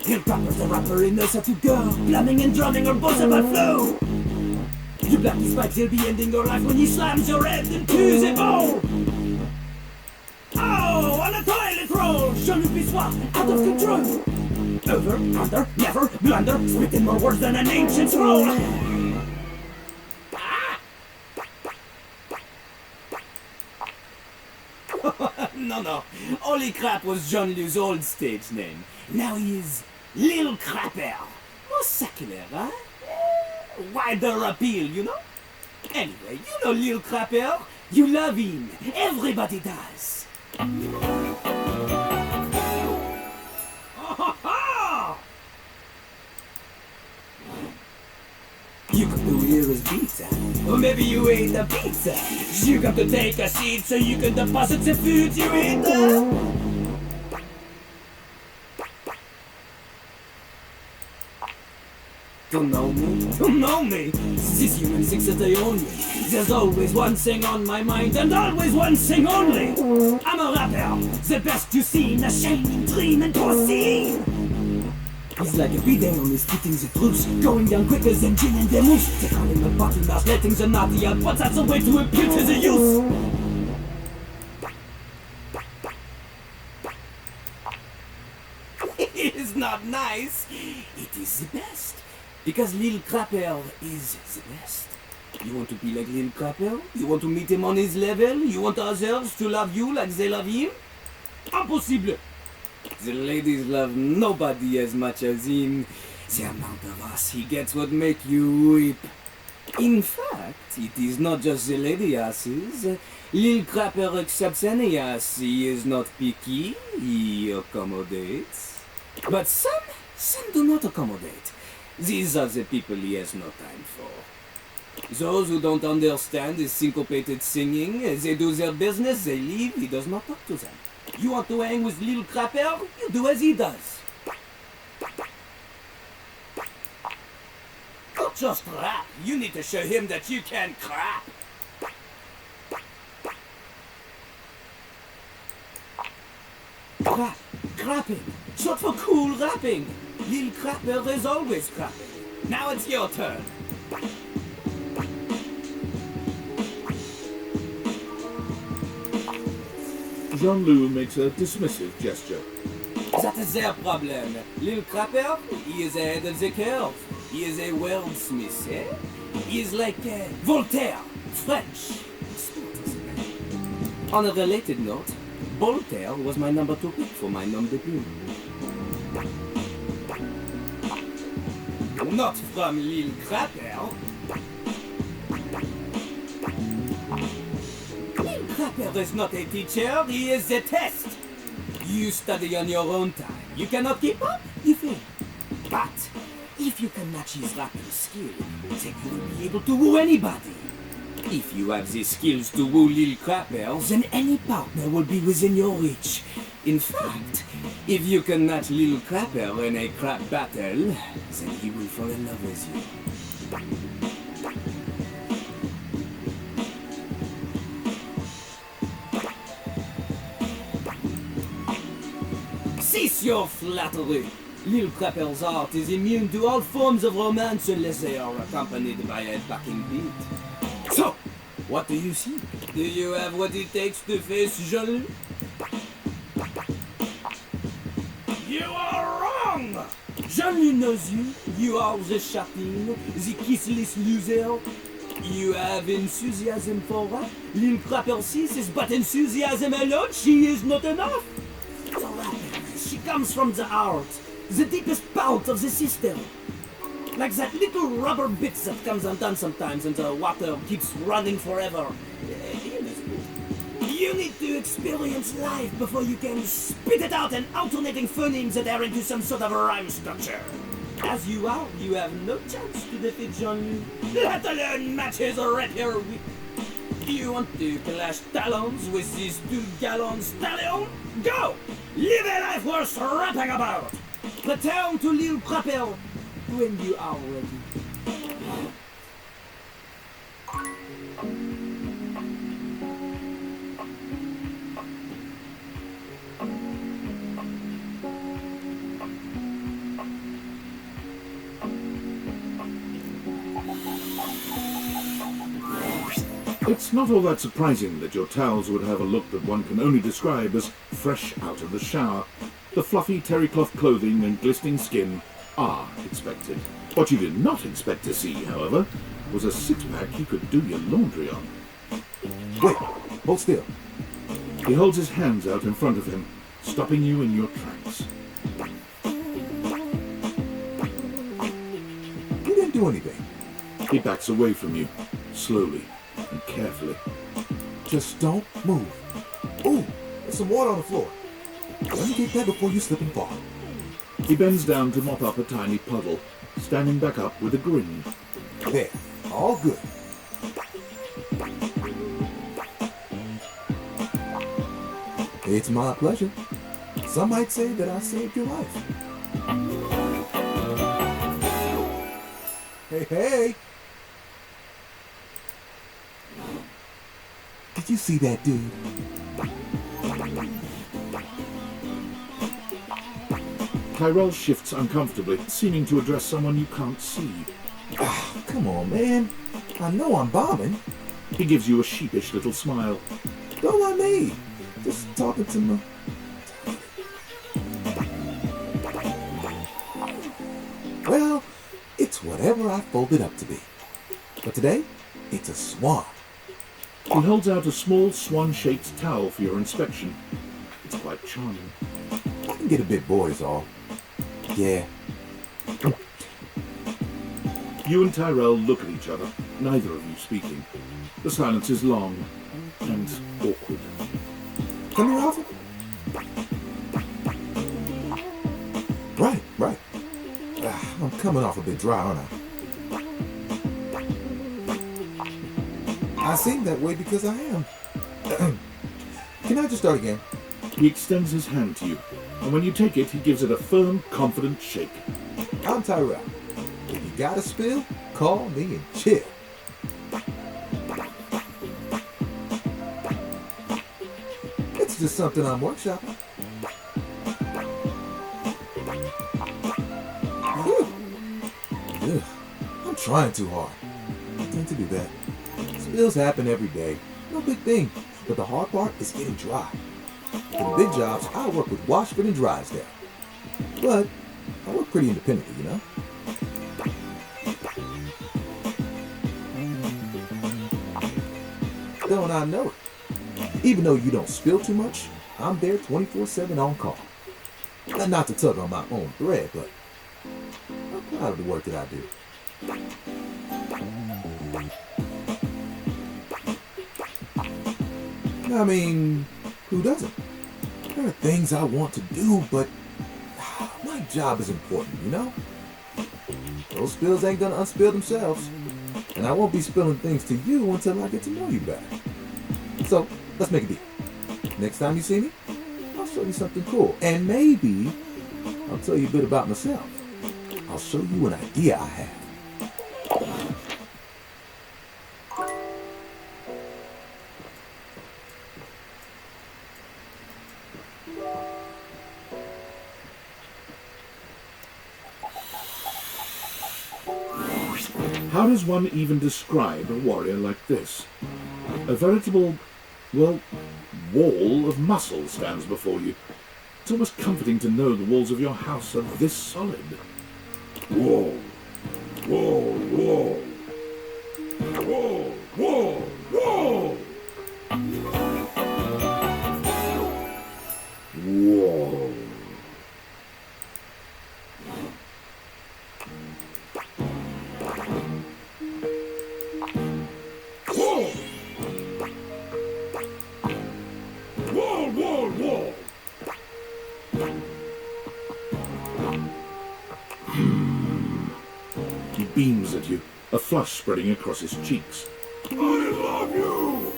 Hip rapper's the rapper, he knows how to go. Blamming and drumming are both about flow. You black these spikes, he'll be ending your life when he slams your head into the bowl. Oh, on a toilet roll, Jean-Luc Bissois, out of control. Over, under, never, blunder, spitting more words than an ancient scroll. No. Holy Crap was Jean-Luc's old stage name. Now he is Lil Crapper. More secular, huh? Wider appeal, you know? Anyway, you know Lil Crapper. You love him. Everybody does. You could do here is pizza, or maybe you ate a pizza. You got to take a seat so you can deposit the food you ate. Don't know me? Don't know me? These humans think that they own me. There's always one thing on my mind, and always one thing only. I'm a rapper, the best you've seen, a shining dream and porcine. He's like a bidet on his spitting the truth, going down quicker than gin and the mousse. They call him a bottle mouse, letting the naughty out, but that's a way to appeal to the youth. It is not nice, it is the best. Because Lil Crapper is the best. You want to be like Lil Crapper? You want to meet him on his level? You want others to love you like they love him? Impossible! The ladies love nobody as much as him. The amount of us he gets would make you weep. In fact, it is not just the lady asses. Lil Crapper accepts any ass. He is not picky. He accommodates. But some do not accommodate. These are the people he has no time for. Those who don't understand his syncopated singing, they do their business, they leave, he does not talk to them. You want to hang with little crapper? You do as he does. Don't just rap, you need to show him that you can crap. Crap, crapping, short for cool rapping. Lil Crapper is always crapping. Now it's your turn. Jean-Loup makes a dismissive gesture. That is their problem. Lil Crapper, he is ahead of the curve. He is a wordsmith, eh? He is like Voltaire, French. On a related note, Voltaire was my number 2 pick for my nom de plume. Not from Lil Crapper. Lil Crapper is not a teacher, he is a test. You study on your own time. You cannot keep up, you fail. But if you can match his rapping skill, then you will be able to woo anybody. If you have the skills to woo Lil Crapper, then any partner will be within your reach. In fact, if you can match Lil Crapper in a crap battle, then he will fall in love with you. Cease your flattery! Lil Crapper's art is immune to all forms of romance unless they are accompanied by a backing beat. So, what do you see? Do you have what it takes to face Jean-Loup? You are wrong! Jean-Loup knows you. You are the chatin, the kissless loser. You have enthusiasm for rap. Lil Crapper sees is but enthusiasm alone. She is not enough. The rapper, she comes from the heart, the deepest part of the system. Like that little rubber bit that comes undone sometimes and the water keeps running forever. You need to experience life before you can spit it out in alternating phonemes that are into some sort of a rhyme structure. As you are, you have no chance to defeat Jean-Loup, let alone match his rapier wit. You want to clash talons with these 2 gallon stallion? Go! Live a life worth rapping about! Return to Lil Crapper when you are ready. It's not all that surprising that your towels would have a look that one can only describe as fresh out of the shower. The fluffy terry cloth clothing and glistening skin are expected. What you did not expect to see, however, was a six-pack you could do your laundry on. Wait, hold still. He holds his hands out in front of him, stopping you in your tracks. You didn't do anything. He backs away from you, slowly and carefully. Just don't move. Ooh, there's some water on the floor. Let me get that before you slip and fall. He bends down to mop up a tiny puddle, standing back up with a grin. There, all good. It's my pleasure. Some might say that I saved your life. Hey, hey! Did you see that dude? Tyrell shifts uncomfortably, seeming to address someone you can't see. Ah, come on, man. I know I'm bombing. He gives you a sheepish little smile. Don't mind me. Just talking to my... Well, it's whatever I fold it up to be. But today, it's a swan. He holds out a small swan-shaped towel for your inspection. It's quite charming. I can get a bit bored is all. Yeah. You and Tyrell look at each other, neither of you speaking. The silence is long and awkward. Come here often? Right. I'm coming off a bit dry, aren't I? I seem that way because I am. Can I just start again? He extends his hand to you, and when you take it, he gives it a firm, confident shake. I'm Tyrell. If you got a spill, call me and chill. It's just something I'm workshopping. Ugh, I'm trying too hard. I tend to do that. Spills happen every day. No big thing. But the hard part is getting dry. For the big jobs, I work with Washford and Drysdale. But I work pretty independently, you know? Don't I know it? Even though you don't spill too much, I'm there 24/7 on call. Not to tug on my own thread, but I'm proud of the work that I do. I mean, who doesn't? There are things I want to do, but my job is important, you know? Those spills ain't gonna unspill themselves. And I won't be spilling things to you until I get to know you better. So, let's make a deal. Next time you see me, I'll show you something cool. And maybe I'll tell you a bit about myself. I'll show you an idea I have. How does one even describe a warrior like this? A veritable, well, wall of muscle stands before you. It's almost comforting to know the walls of your house are this solid. Wall, wall, wall, wall, wall, wall, wall. He beams at you, a flush spreading across his cheeks. I love you!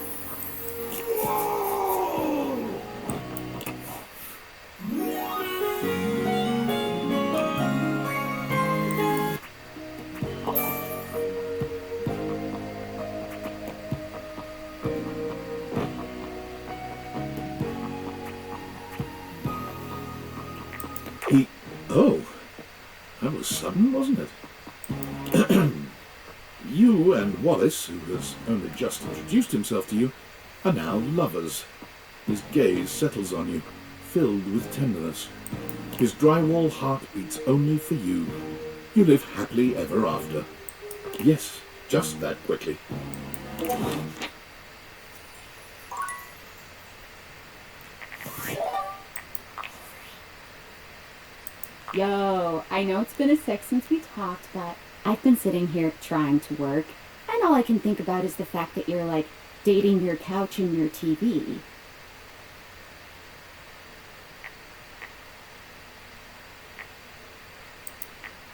Oh, that was sudden, wasn't it? You and Wallace, who has only just introduced himself to you, are now lovers. His gaze settles on you, filled with tenderness. His drywall heart beats only for you. You live happily ever after. Yes, just that quickly. Yo, I know it's been a sec since we talked, but I've been sitting here trying to work, and all I can think about is the fact that you're, like, dating your couch and your TV.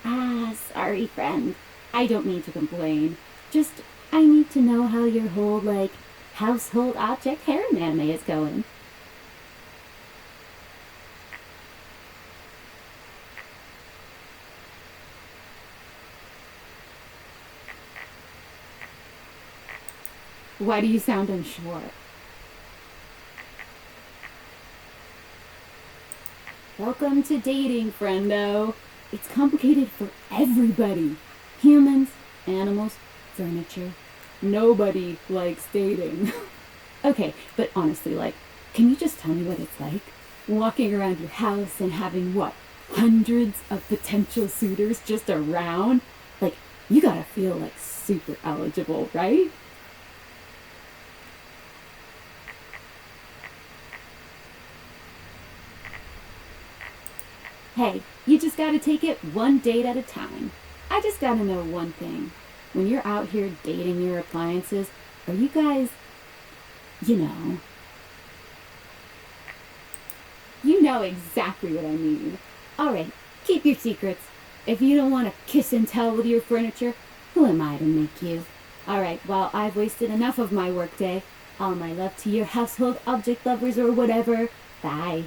Ah, sorry, friend. I don't mean to complain. Just, I need to know how your whole, like, household object harem anime is going. Why do you sound unsure? Welcome to dating, friendo. It's complicated for everybody. Humans, animals, furniture. Nobody likes dating. Okay, but honestly, like, can you just tell me what it's like? Walking around your house and having, what, hundreds of potential suitors just around? Like, you gotta feel, like, super eligible, right? Hey, you just gotta take it one date at a time. I just gotta know one thing. When you're out here dating your appliances, are you guys, you know exactly what I mean. Alright, keep your secrets. If you don't want to kiss and tell with your furniture, who am I to make you? Alright, well, I've wasted enough of my workday. All my love to your household object lovers or whatever. Bye.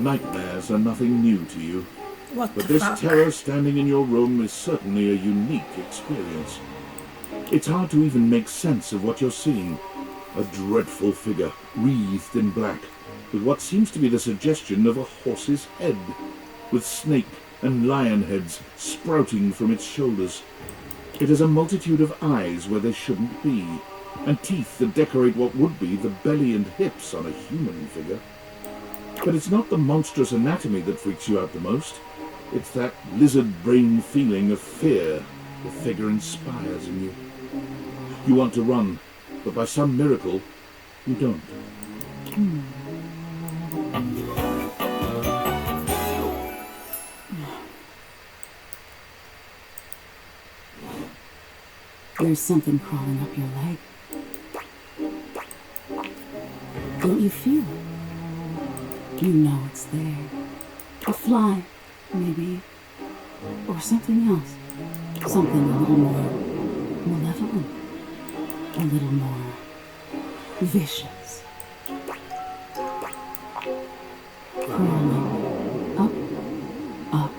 Nightmares are nothing new to you, What but the this fuck? terror standing in your room is certainly a unique experience. It's hard to even make sense of what you're seeing. A dreadful figure, wreathed in black, with what seems to be the suggestion of a horse's head, with snake and lion heads sprouting from its shoulders. It has a multitude of eyes where there shouldn't be, and teeth that decorate what would be the belly and hips on a human figure. But it's not the monstrous anatomy that freaks you out the most. It's that lizard brain feeling of fear the figure inspires in you. You want to run, but by some miracle, you don't. There's something crawling up your leg. Don't you feel it? You know it's there. A fly, maybe. Or something else. Something a little more malevolent. A little more vicious. Crawling up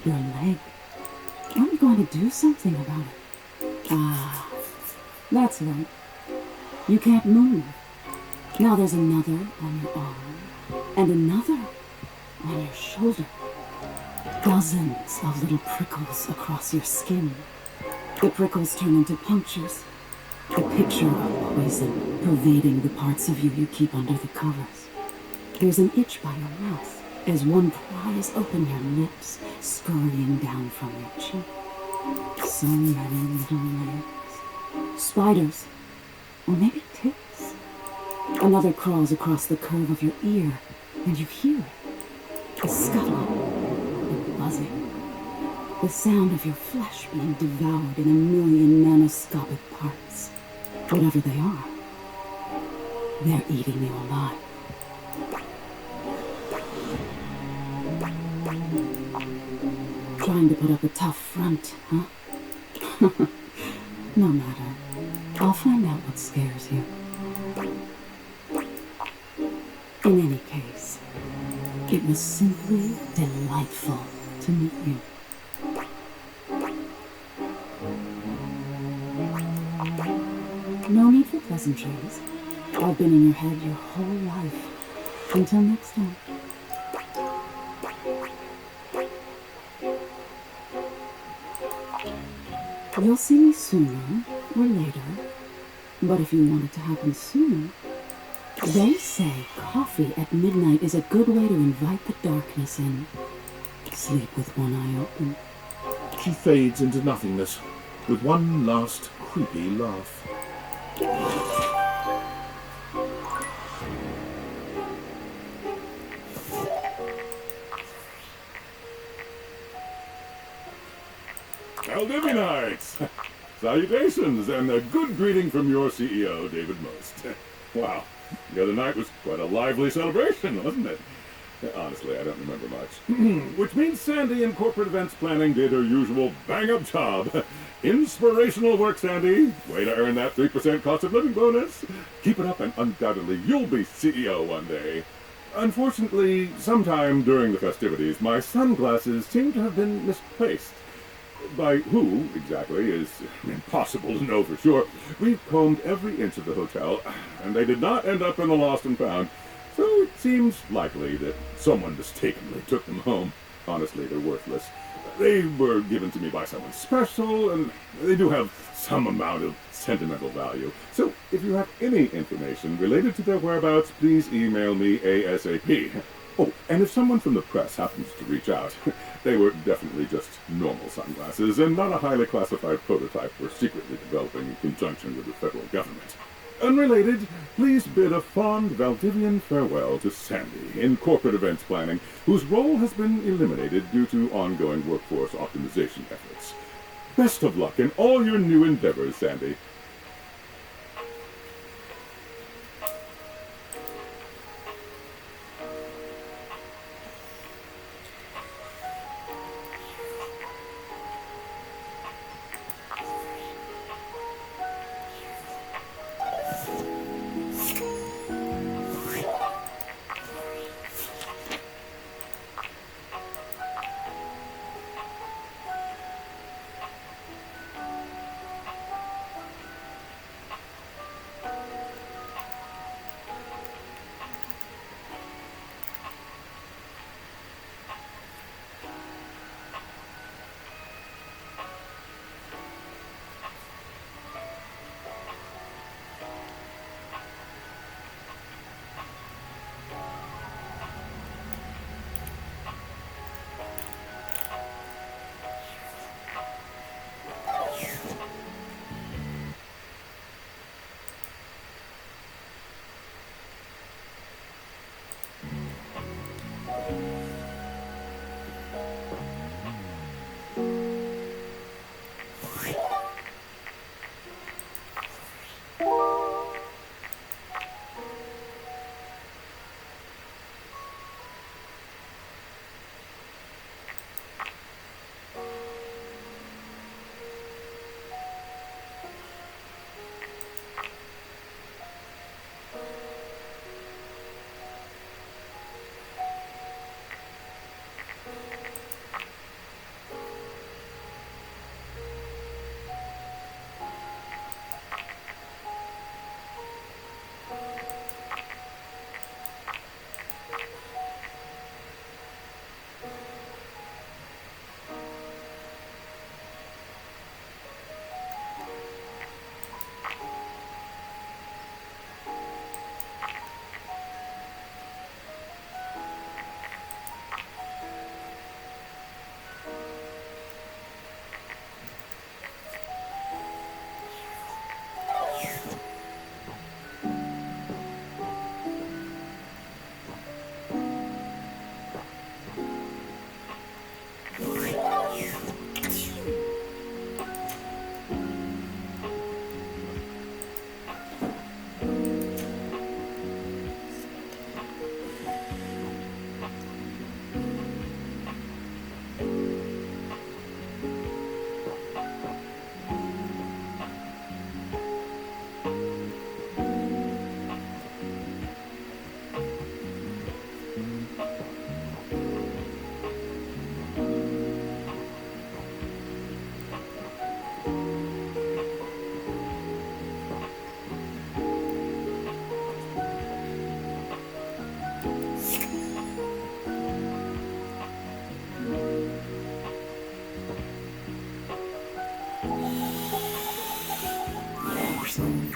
your leg. Aren't you going to do something about it? Ah, that's right. You can't move. Now there's another on your arm, and another on your shoulder. Dozens of little prickles across your skin. The prickles turn into punctures. The picture of poison pervading the parts of you you keep under the covers. There's an itch by your mouth as one pries open your lips, scurrying down from your cheek. So many little legs. Spiders. Or maybe ticks. Another crawls across the curve of your ear, and you hear it. The scuttling, the buzzing. The sound of your flesh being devoured in a million nanoscopic parts. Whatever they are, they're eating you alive. Trying to put up a tough front, huh? No matter. I'll find out what scares you. In any case, It was simply delightful to meet you. No need for pleasantries. I've been in your head your whole life. Until next time. You'll see me sooner or later, but if you want it to happen sooner, they say coffee at midnight is a good way to invite the darkness in. Sleep with one eye open. She fades into nothingness with one last creepy laugh. Aldivinites! Salutations, and a good greeting from your CEO, David Most. Wow, the other night was quite a lively celebration, wasn't it? Honestly, I don't remember much. Which means Sandy in corporate events planning did her usual bang-up job. Inspirational work, Sandy. Way to earn that 3% cost of living bonus. Keep it up and undoubtedly you'll be CEO one day. Unfortunately, sometime during the festivities, my sunglasses seem to have been misplaced. By who, exactly, is impossible to know for sure. We've combed every inch of the hotel, and they did not end up in the lost and found. So it seems likely that someone mistakenly took them home. Honestly, they're worthless. They were given to me by someone special, and they do have some amount of sentimental value. So if you have any information related to their whereabouts, please email me ASAP. Oh, and if someone from the press happens to reach out, they were definitely just normal sunglasses and not a highly classified prototype we're secretly developing in conjunction with the federal government. Unrelated, please bid a fond Valdivian farewell to Sandy in corporate events planning, whose role has been eliminated due to ongoing workforce optimization efforts. Best of luck in all your new endeavors, Sandy.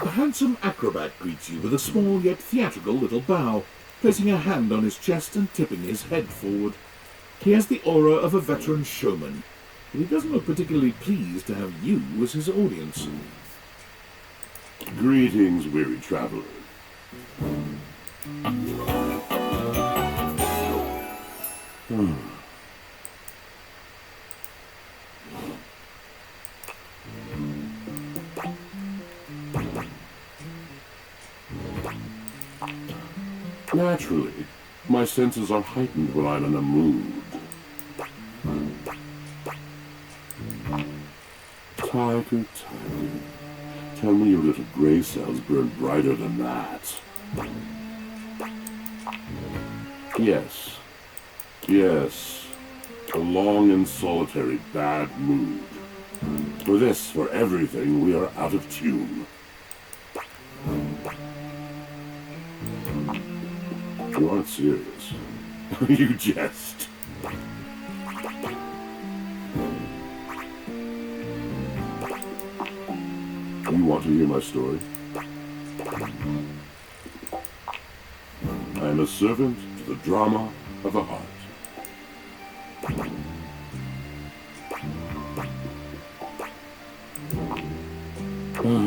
A handsome acrobat greets you with a small yet theatrical little bow, placing a hand on his chest and tipping his head forward. He has the aura of a veteran showman, but he doesn't look particularly pleased to have you as his audience. Greetings, weary traveler. Naturally, my senses are heightened when I'm in a mood. Tiger, tell me your little gray cells burn brighter than that. Yes, a long and solitary bad mood. For this, for everything, we are out of tune. You aren't serious. You jest. You want to hear my story? I am a servant to the drama of the heart.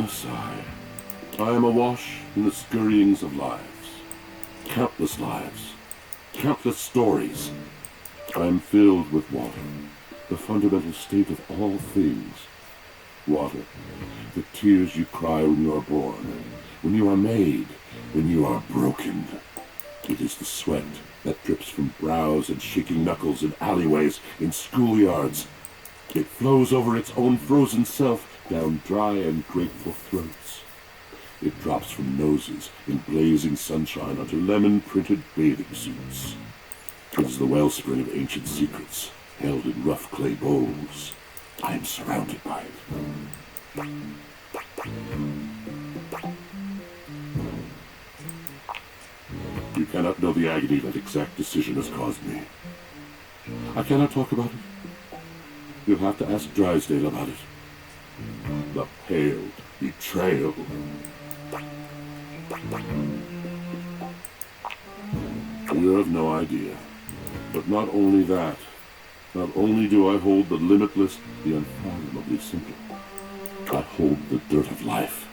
Sigh. I am awash in the scurryings of lives. Countless lives. Countless stories. I am filled with water, the fundamental state of all things. Water, the tears you cry when you are born, when you are made, when you are broken. It is the sweat that drips from brows and shaking knuckles in alleyways, in schoolyards. It flows over its own frozen self down dry and grateful throats. It drops from noses in blazing sunshine onto lemon-printed bathing suits. It is the wellspring of ancient secrets, held in rough clay bowls. I am surrounded by it. You cannot know the agony that exact decision has caused me. I cannot talk about it. You'll have to ask Drysdale about it. The pale betrayal. You have no idea. But not only that, not only do I hold the limitless, the unfathomably simple, I hold the dirt of life.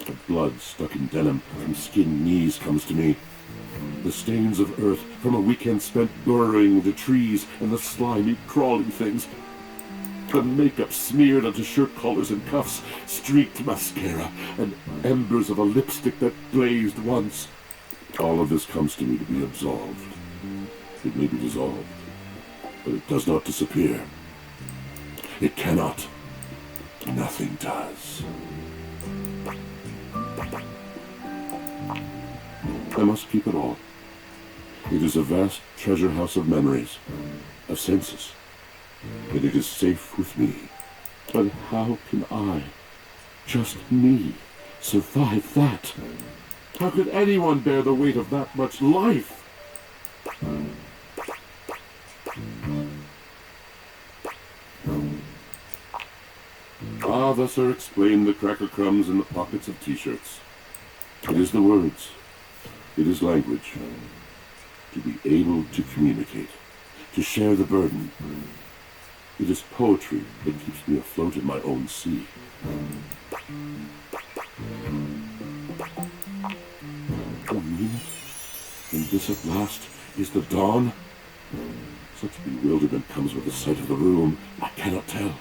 The blood stuck in denim from skinned knees comes to me. The stains of earth from a weekend spent burrowing into trees and the slimy, crawling things. The makeup smeared onto shirt collars and cuffs, streaked mascara, and embers of a lipstick that blazed once. All of this comes to me to be absolved. It may be dissolved, but it does not disappear. It cannot. Nothing does. I must keep it all. It is a vast treasure house of memories, of senses, and it is safe with me. But how can I, just me, survive that? How could anyone bear the weight of that much life? Thus are explained the cracker crumbs in the pockets of t-shirts. It is the words. It is language. To be able to communicate. To share the burden. It is poetry that keeps me afloat in my own sea. You mean it? And this at last is the dawn? Such bewilderment comes with the sight of the room. I cannot tell.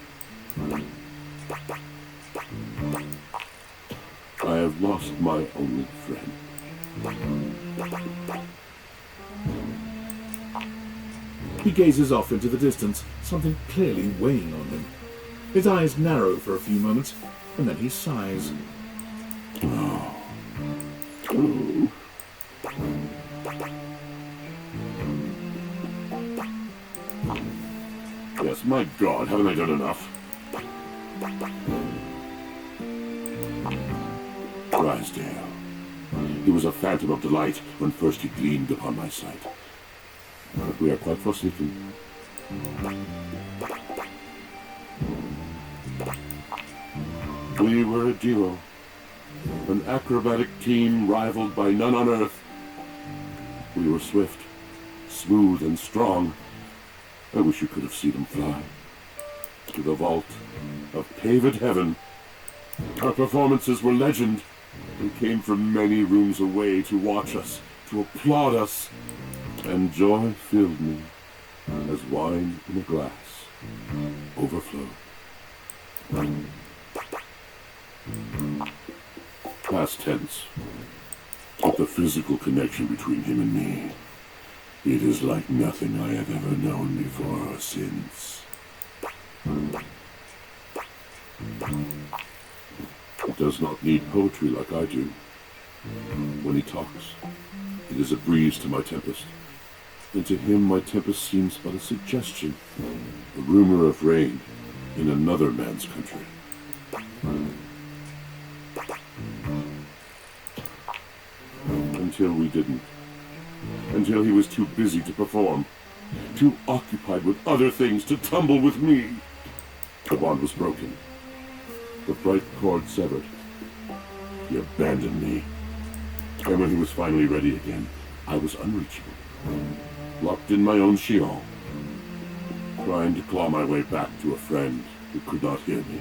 I have lost my only friend. He gazes off into the distance, something clearly weighing on him. His eyes narrow for a few moments, and then he sighs. Oh. Yes, my God, haven't I done enough? Drysdale. He was a phantom of delight when first he gleamed upon my sight. But we are quite forsaken. We were a duo. An acrobatic team rivaled by none on Earth. We were swift, smooth, and strong. I wish you could have seen them fly. To the vault of paved heaven. Our performances were legend. They came from many rooms away to watch us, to applaud us. And joy filled me as wine in a glass overflowed. Past tense. But the physical connection between him and me, it is like nothing I have ever known before or since. He does not need poetry like I do. When he talks, it is a breeze to my tempest. And to him my tempest seems but a suggestion, a rumor of rain in another man's country. Until we didn't. Until he was too busy to perform. Too occupied with other things to tumble with me. The bond was broken. The bright cord severed. He abandoned me. And when he was finally ready again, I was unreachable. Locked in my own Sheol. Trying to claw my way back to a friend who could not hear me.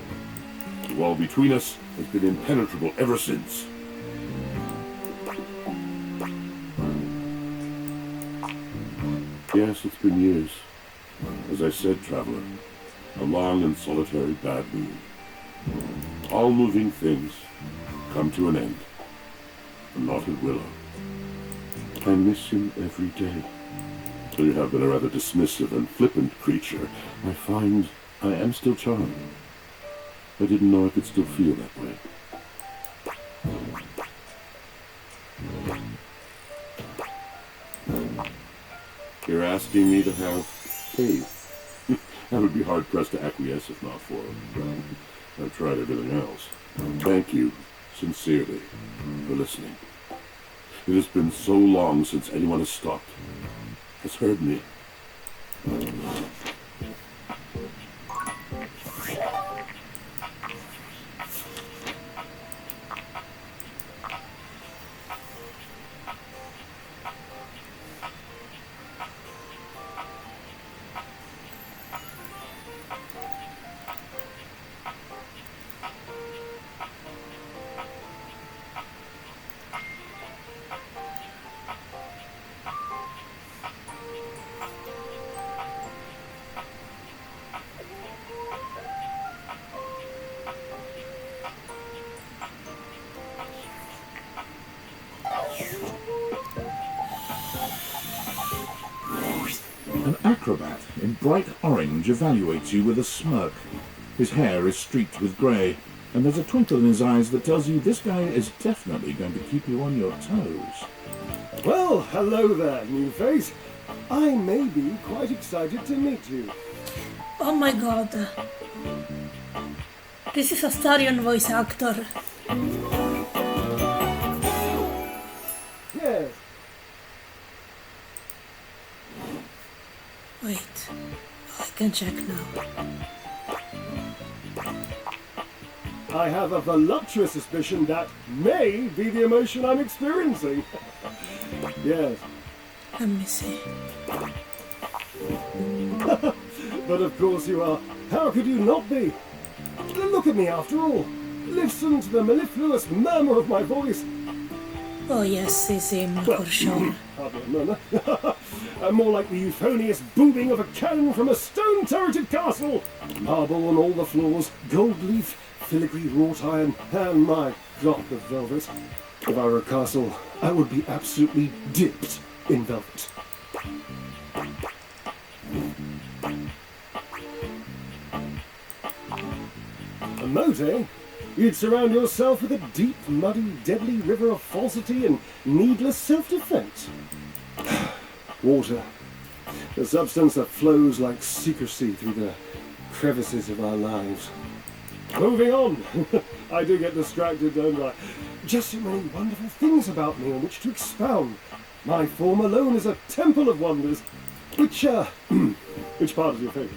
The wall between us has been impenetrable ever since. Yes, it's been years. As I said, traveler, a long and solitary bad moon. All moving things come to an end. A knotted willow. I miss him every day. Though you have been a rather dismissive and flippant creature, I find I am still charmed. I didn't know I could still feel that way. You're asking me to have faith. I would be hard-pressed to acquiesce if not for him. I've tried everything else. Thank you, sincerely, for listening. It has been so long since anyone has stopped, has heard me. An acrobat in bright orange evaluates you with a smirk. His hair is streaked with grey, and there's a twinkle in his eyes that tells you this guy is definitely going to keep you on your toes. Well, hello there, new face. I may be quite excited to meet you. Oh my god. This is Astarion voice actor. Yes. Wait. I can check now. I have a voluptuous suspicion that may be the emotion I'm experiencing. Yes. Let me see. But of course you are. How could you not be? Look at me after all. Listen to the mellifluous murmur of my voice. Oh yes, it's him for sure. Hardly a murmur. More like the euphonious booming of a cannon from a stone-turreted castle. Marble on all the floors, gold leaf, filigree wrought iron, and my god, the velvet. If I were a castle, I would be absolutely dipped in velvet. A moat, eh? You'd surround yourself with a deep, muddy, deadly river of falsity and needless self-defense. Water. The substance that flows like secrecy through the crevices of our lives. Moving on. I do get distracted, don't I? Just so many wonderful things about me on which to expound. My form alone is a temple of wonders. Which part is your favourite?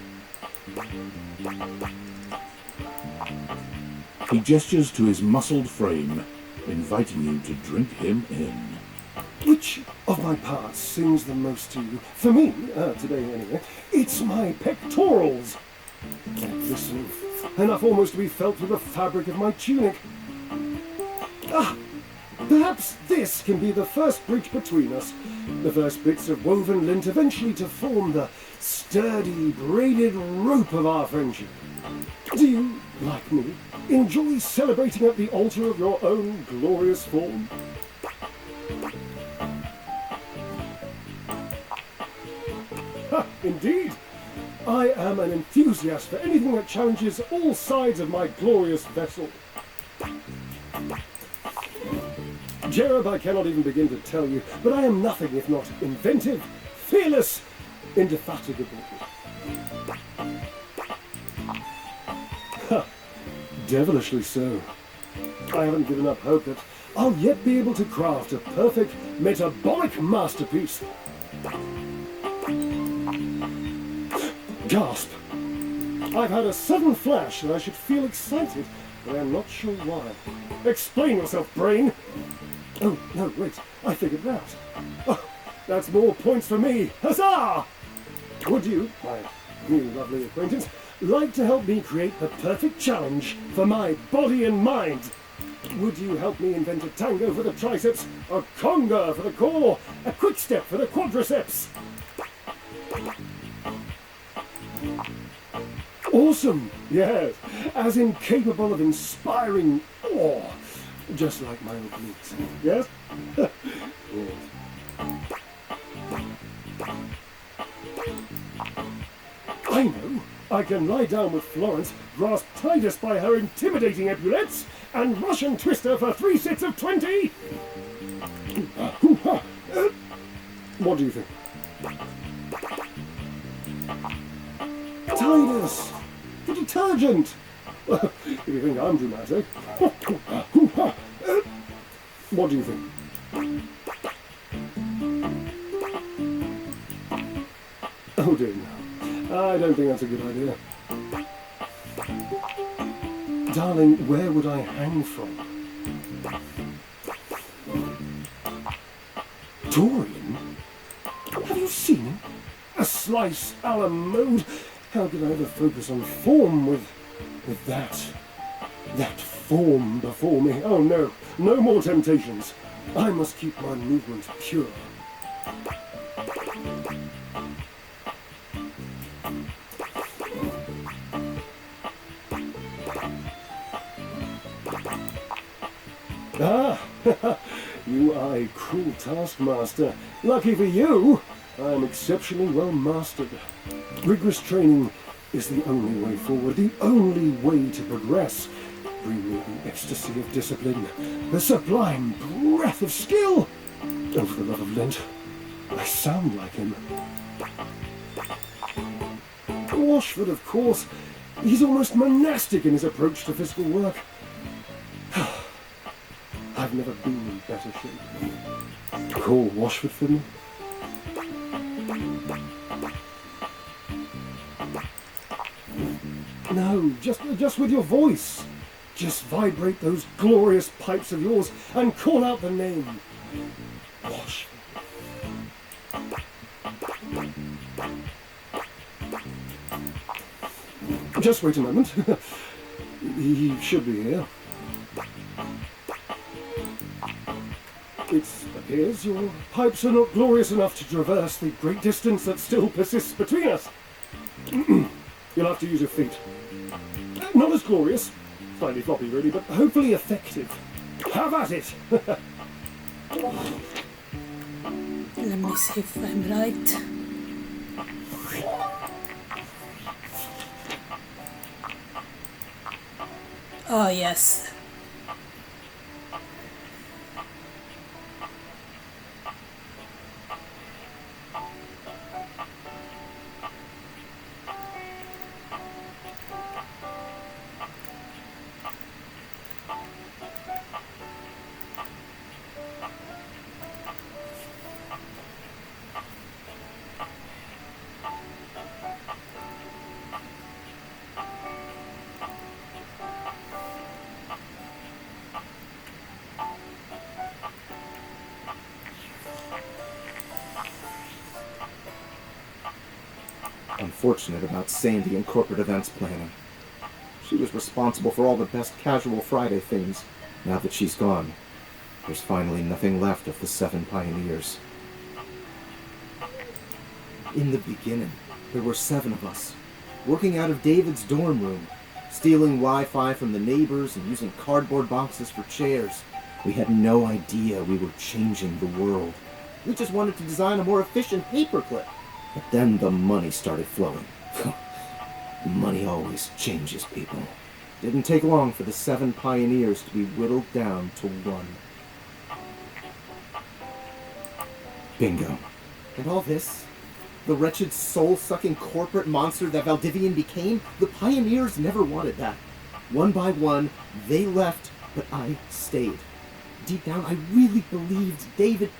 He gestures to his muscled frame, inviting you to drink him in. Which of my parts sings the most to you? For me, today anyway, it's my pectorals. They're glistening, enough almost to be felt through the fabric of my tunic. Perhaps this can be the first bridge between us. The first bits of woven lint eventually to form the sturdy, braided rope of our friendship. Do you, like me, enjoy celebrating at the altar of your own glorious form? Indeed. I am an enthusiast for anything that challenges all sides of my glorious vessel. Jerub, I cannot even begin to tell you, but I am nothing if not inventive, fearless, indefatigable. Devilishly so. I haven't given up hope that I'll yet be able to craft a perfect metabolic masterpiece. Gasp! I've had a sudden flash that I should feel excited, but I'm not sure why. Explain yourself, brain! Oh, no, wait, I figured it out. Oh, that's more points for me! Huzzah! Would you, my new lovely acquaintance, like to help me create the perfect challenge for my body and mind? Would you help me invent a tango for the triceps, a conga for the core, a quick step for the quadriceps? Awesome! Yes, as incapable of inspiring awe, just like my old colleagues. Yes? Yes. I know! I can lie down with Florence, grasp Titus by her intimidating epaulettes, and Russian Twister for 3 sets of 20! What do you think? Titus! The detergent! If you think I'm dramatic. What do you think? Oh dear, no. I don't think that's a good idea. Darling, where would I hang from? Dorian? Have you seen him? A slice a la mode? How could I ever focus on form with that form before me? Oh no, no more temptations. I must keep my movement pure. Ah, you are a cruel taskmaster. Lucky for you, I am exceptionally well mastered. Rigorous training is the only way forward, the only way to progress. Bring me the ecstasy of discipline, the sublime breath of skill. Oh, for the love of Lent, I sound like him. Washford, of course, he's almost monastic in his approach to physical work. I've never been in better shape. Call Washford for me. No, just with your voice. Just vibrate those glorious pipes of yours and call out the name. Washford. Just wait a moment. He should be here. It appears your pipes are not glorious enough to traverse the great distance that still persists between us. You'll have to use your feet. Not as glorious, slightly floppy really, but hopefully effective. Have at it! Let me see if I'm right. Oh, yes. unfortunate about Sandy and corporate events planning. She was responsible for all the best casual Friday things. Now that she's gone, there's finally nothing left of the 7 pioneers. In the beginning, there were 7 of us, working out of David's dorm room, stealing Wi-Fi from the neighbors and using cardboard boxes for chairs. We had no idea we were changing the world. We just wanted to design a more efficient paperclip. But then the money started flowing. Money always changes people. Didn't take long for the 7 pioneers to be whittled down to 1. Bingo. And all this, the wretched soul-sucking corporate monster that Valdivian became, the pioneers never wanted that. One by one, they left, but I stayed. Deep down, I really believed David,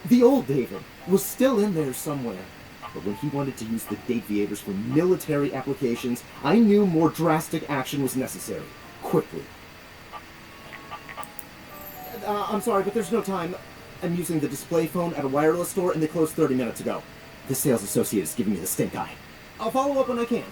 the old David, was still in there somewhere. But when he wanted to use the dateables for military applications, I knew more drastic action was necessary. Quickly. I'm sorry, but there's no time. I'm using the display phone at a wireless store and they closed 30 minutes ago. The sales associate is giving me the stink eye. I'll follow up when I can.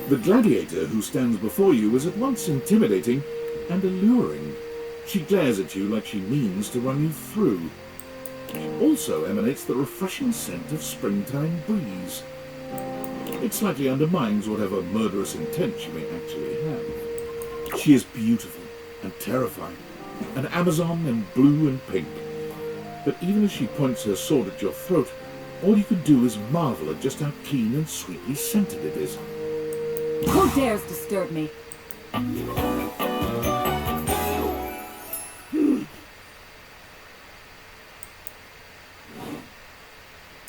The gladiator who stands before you is at once intimidating and alluring. She glares at you like she means to run you through. She also emanates the refreshing scent of springtime breeze. It slightly undermines whatever murderous intent she may actually have. She is beautiful and terrifying, an Amazon in blue and pink. But even as she points her sword at your throat, all you can do is marvel at just how keen and sweetly scented it is. Who dares disturb me?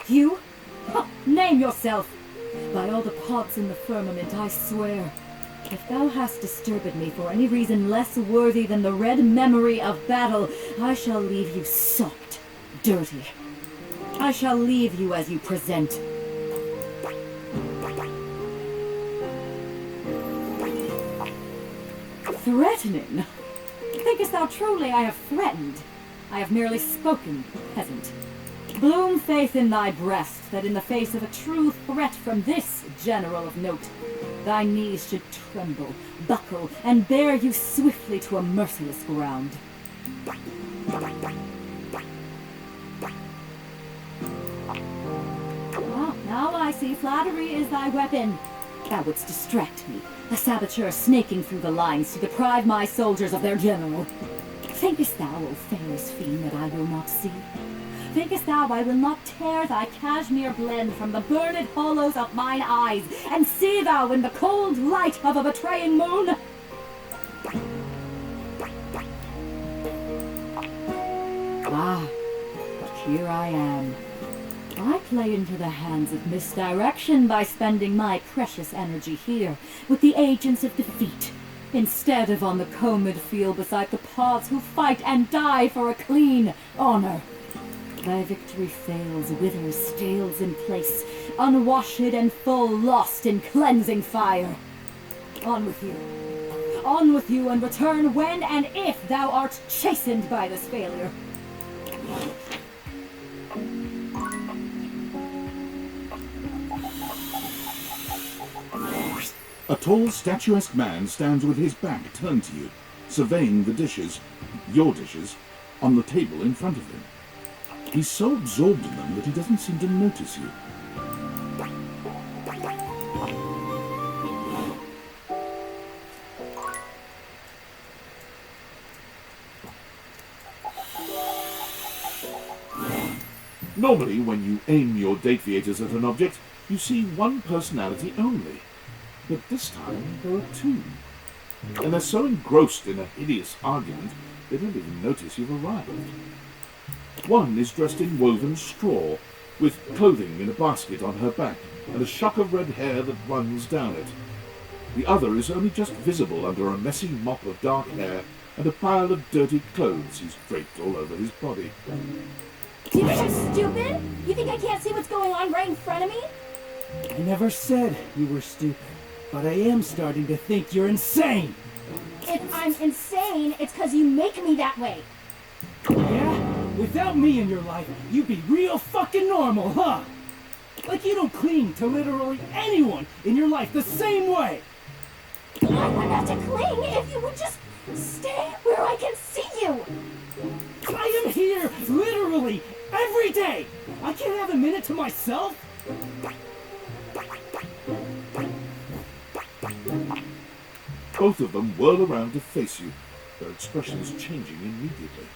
You? Oh, name yourself! By all the pots in the firmament, I swear, if thou hast disturbed me for any reason less worthy than the red memory of battle, I shall leave you sopped, dirty. I shall leave you as you present. Threatening? Thinkest thou truly I have threatened? I have merely spoken, peasant. Bloom faith in thy breast, that in the face of a true threat from this general of note, thy knees should tremble, buckle, and bear you swiftly to a merciless ground. Ah, now I see flattery is thy weapon. Thou wouldst distract me, a saboteur snaking through the lines to deprive my soldiers of their general. Thinkest thou, O fairest fiend, that I will not see? Thinkest thou I will not tear thy cashmere blend from the burned hollows of mine eyes, and see thou in the cold light of a betraying moon? Ah, but here I am. I play into the hands of misdirection by spending my precious energy here with the agents of defeat, instead of on the combed field beside the pods who fight and die for a clean honor. Thy victory fails, withers, stales in place, unwashed and full, lost in cleansing fire. On with you. On with you, and return when and if thou art chastened by this failure. A tall, statuesque man stands with his back turned to you, surveying the dishes, your dishes, on the table in front of him. He's so absorbed in them that he doesn't seem to notice you. Normally, when you aim your dateables at an object, you see one personality only. But this time, there are 2. and they're so engrossed in a hideous argument they don't even notice you've arrived. One is dressed in woven straw, with clothing in a basket on her back and a shock of red hair that runs down it. The other is only just visible under a messy mop of dark hair and a pile of dirty clothes he's draped all over his body. Do you think I'm stupid? You think I can't see what's going on right in front of me? I never said you were stupid, but I am starting to think you're insane. If I'm insane, it's because you make me that way. Yeah? Without me in your life, you'd be real fucking normal, huh? Like you don't cling to literally anyone in your life the same way. I wouldn't have to cling if you would just stay where I can see you. I am here, literally, every day. I can't have a minute to myself. Both of them whirl around to face you, their expressions changing immediately.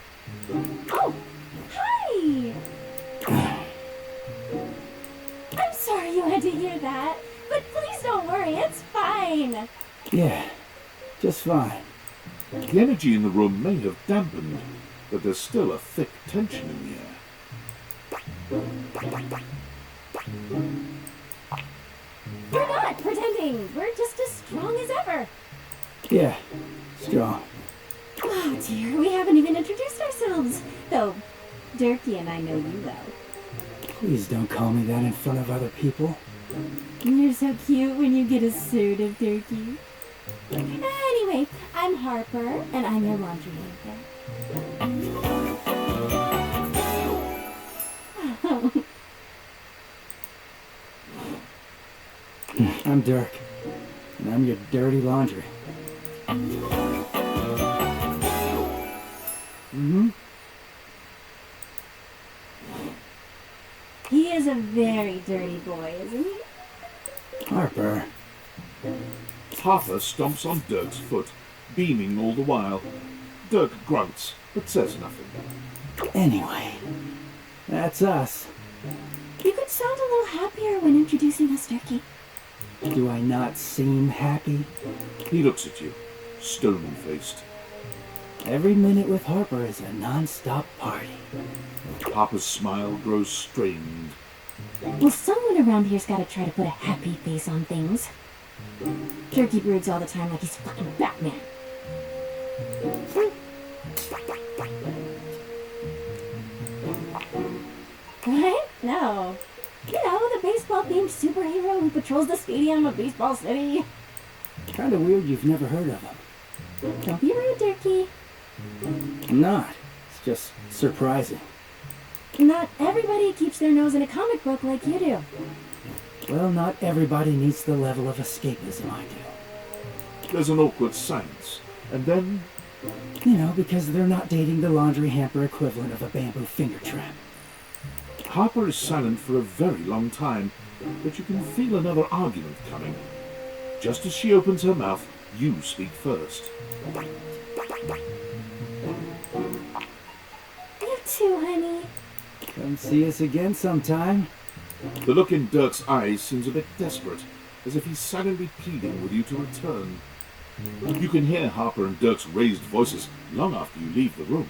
Oh, hi! I'm sorry you had to hear that, but please don't worry, it's fine. Yeah, just fine. The energy in the room may have dampened, but there's still a thick tension in the air. We're not pretending, we're just as strong as ever. Yeah, strong. Oh dear, we haven't even introduced ourselves. Though, Durkee and I know you well. Please don't call me that in front of other people. You're so cute when you get assertive, Durkee. Anyway, I'm Harper, and I'm your laundry hamper. I'm Dirk, and I'm your dirty laundry. Mm-hmm. He is a very dirty boy, isn't he? Harper. Harper stomps on Dirk's foot, beaming all the while. Dirk grunts, but says nothing. Anyway, that's us. You could sound a little happier when introducing us, Durkee. Do I not seem happy? He looks at you, stone-faced. Every minute with Harper is a non-stop party. Harper's smile grows strained. Well, someone around here's gotta try to put a happy face on things. Durkee broods all the time like he's fucking Batman. What? No. You know, the baseball-themed superhero who patrols the stadium of Baseball City. Kinda weird you've never heard of him. Don't be rude, Durkee. I'm not. It's just surprising. Not everybody keeps their nose in a comic book like you do. Well, not everybody needs the level of escapism I do. There's an awkward silence, and then... You know, because they're not dating the laundry hamper equivalent of a bamboo finger trap. Harper is silent for a very long time, but you can feel another argument coming. Just as she opens her mouth, you speak first. You too, honey. Come see us again sometime. The look in Dirk's eyes seems a bit desperate, as if he's silently pleading with you to return. You can hear Harper and Dirk's raised voices long after you leave the room.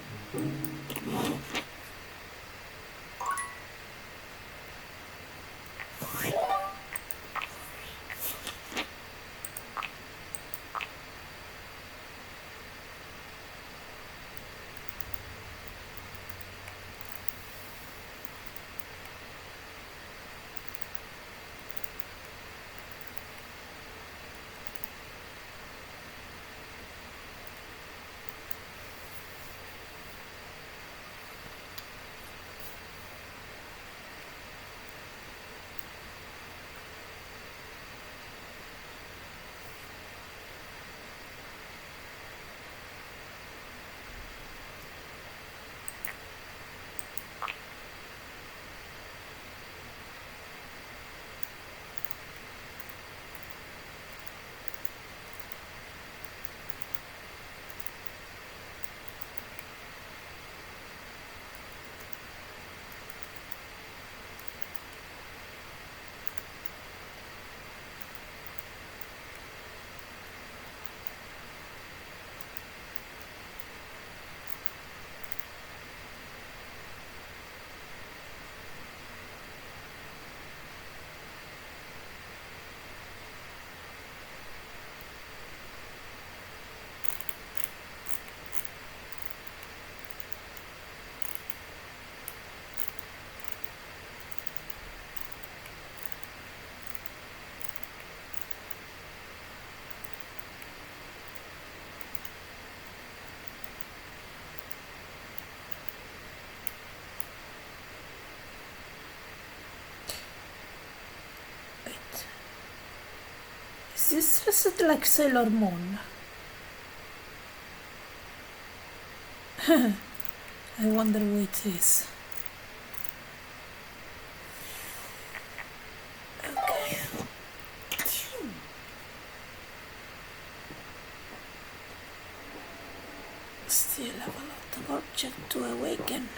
Wait. Is this just like Sailor Moon? I wonder who it is. Okay. Still have a lot of object to awaken.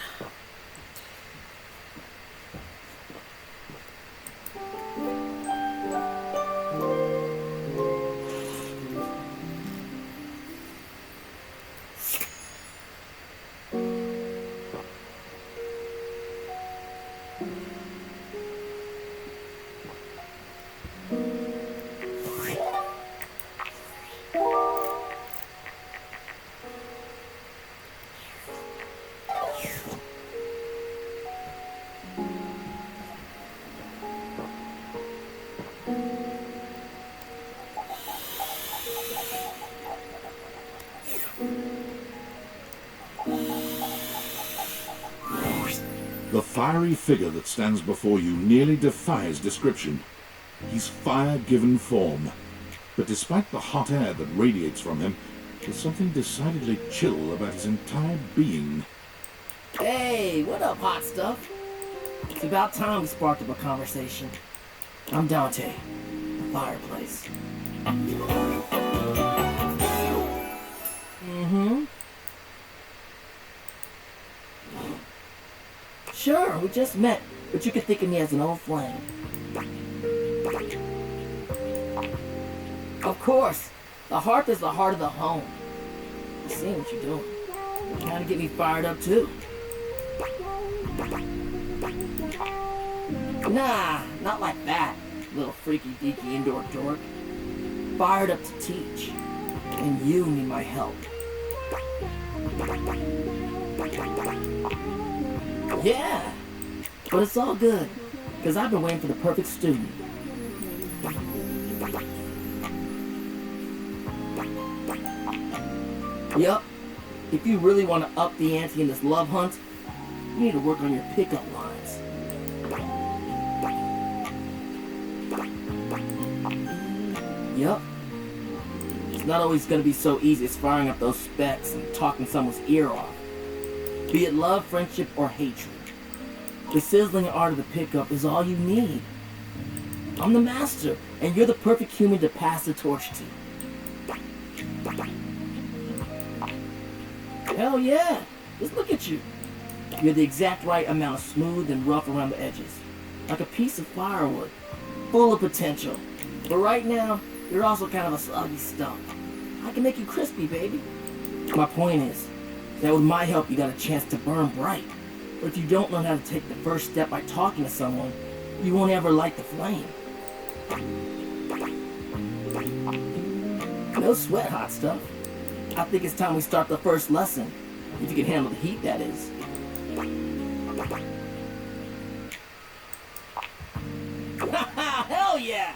The fiery figure that stands before you nearly defies description. He's fire given form. But despite the hot air that radiates from him, there's something decidedly chill about his entire being. Hey, what up, hot stuff? It's about time we sparked up a conversation. I'm Dante, the fireplace. Mm-hmm. Sure, we just met, but you can think of me as an old flame. Of course, the hearth is the heart of the home. I see what you're doing. You're trying to get me fired up too. Nah, not like that, little freaky deaky indoor dork. Fired up to teach, and you need my help. Yeah, but it's all good, because I've been waiting for the perfect student. Yup, if you really want to up the ante in this love hunt, you need to work on your pickup lines. Yup, it's not always going to be so easy as firing up those specs and talking someone's ear off. Be it love, friendship, or hatred. The sizzling art of the pickup is all you need. I'm the master, and you're the perfect human to pass the torch to. Hell yeah! Just look at you. You're the exact right amount of smooth and rough around the edges. Like a piece of firewood. Full of potential. But right now, you're also kind of a soggy stump. I can make you crispy, baby. My point is, that with my help you got a chance to burn bright. But if you don't know how to take the first step by talking to someone, you won't ever light the flame. No sweat, hot stuff. I think it's time we start the first lesson. If you can handle the heat, that is. Hell yeah!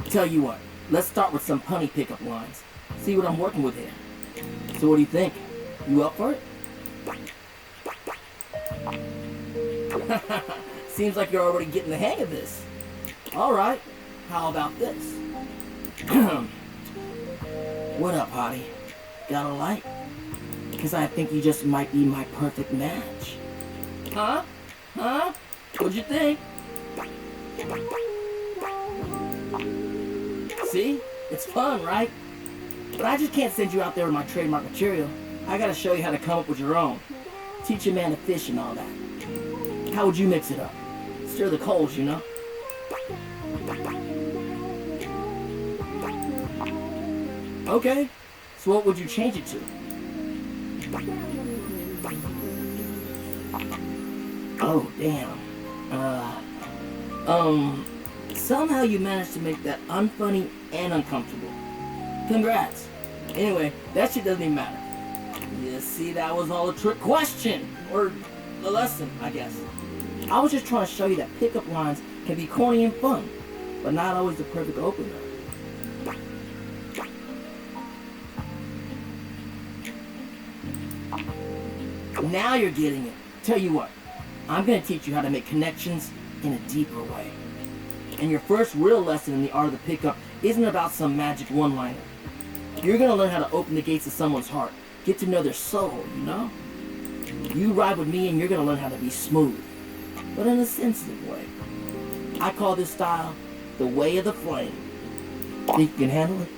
Tell you what, let's start with some punny pickup lines. See what I'm working with here. So what do you think? You up for it? Seems like you're already getting the hang of this. Alright, how about this? What up, hottie? Got a light? Because I think you just might be my perfect match. Huh? Huh? What'd you think? See? It's fun, right? But I just can't send you out there with my trademark material. I gotta show you how to come up with your own. Teach a man to fish and all that. How would you mix it up? Stir the coals, you know? Okay, so what would you change it to? Oh, damn. Somehow you managed to make that unfunny and uncomfortable. Congrats. Anyway, that shit doesn't even matter. You see, that was all a trick question. Or a lesson, I guess. I was just trying to show you that pickup lines can be corny and fun, but not always the perfect opener. Now you're getting it. Tell you what, I'm gonna teach you how to make connections in a deeper way. And your first real lesson in the art of the pickup isn't about some magic one-liner. You're gonna learn how to open the gates of someone's heart, get to know their soul, you know? You ride with me and you're gonna learn how to be smooth, but in a sensitive way. I call this style the way of the flame. Think you can handle it?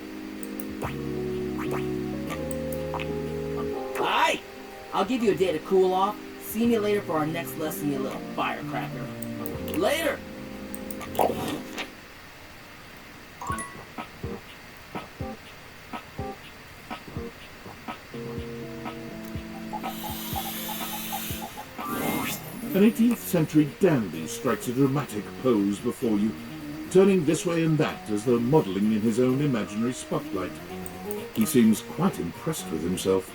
Alright! I'll give you a day to cool off. See me later for our next lesson, you little firecracker. Later! An 18th century dandy strikes a dramatic pose before you, turning this way and that as though modelling in his own imaginary spotlight. He seems quite impressed with himself.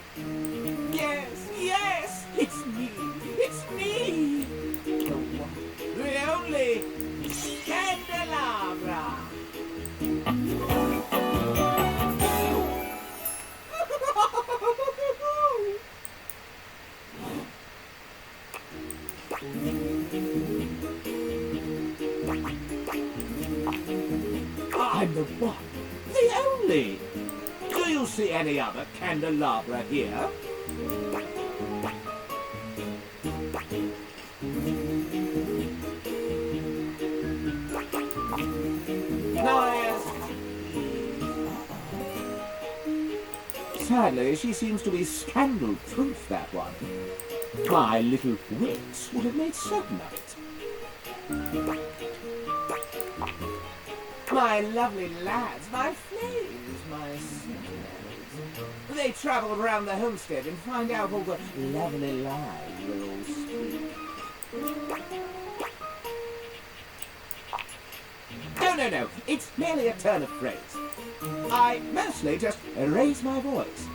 Yes, yes, it's me. It's me. The one, the only candelabra. I'm the one, the only. Do you see any other candelabra here? Sadly, she seems to be scandal-proof, that one. My little wits would have made certain of it. My lovely lads, my flames, my sentinels. They travel around the homestead and find out all the lovely lies we all speak. No. It's merely a turn of phrase. I mostly just raise my voice.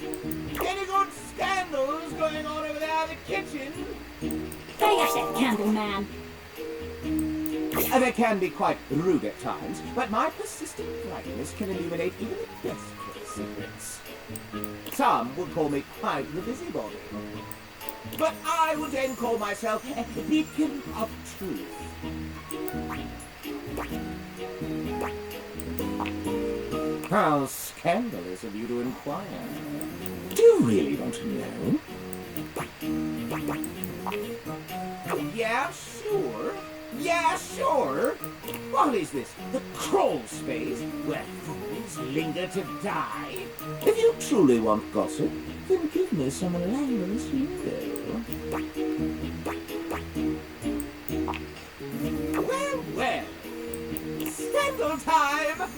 Any good scandals going on over there in the kitchen? Finish it, Candleman. They can be quite rude at times, but my persistent brightness can illuminate even the best kept secrets. Some would call me quite the busybody. But I would then call myself a beacon of truth. How scandalous of you to inquire. Do you really want to know? Yeah, sure. What is this? The crawl space where fools linger to die? If you truly want gossip, then give me some languorous lingo. Well. Scandal time!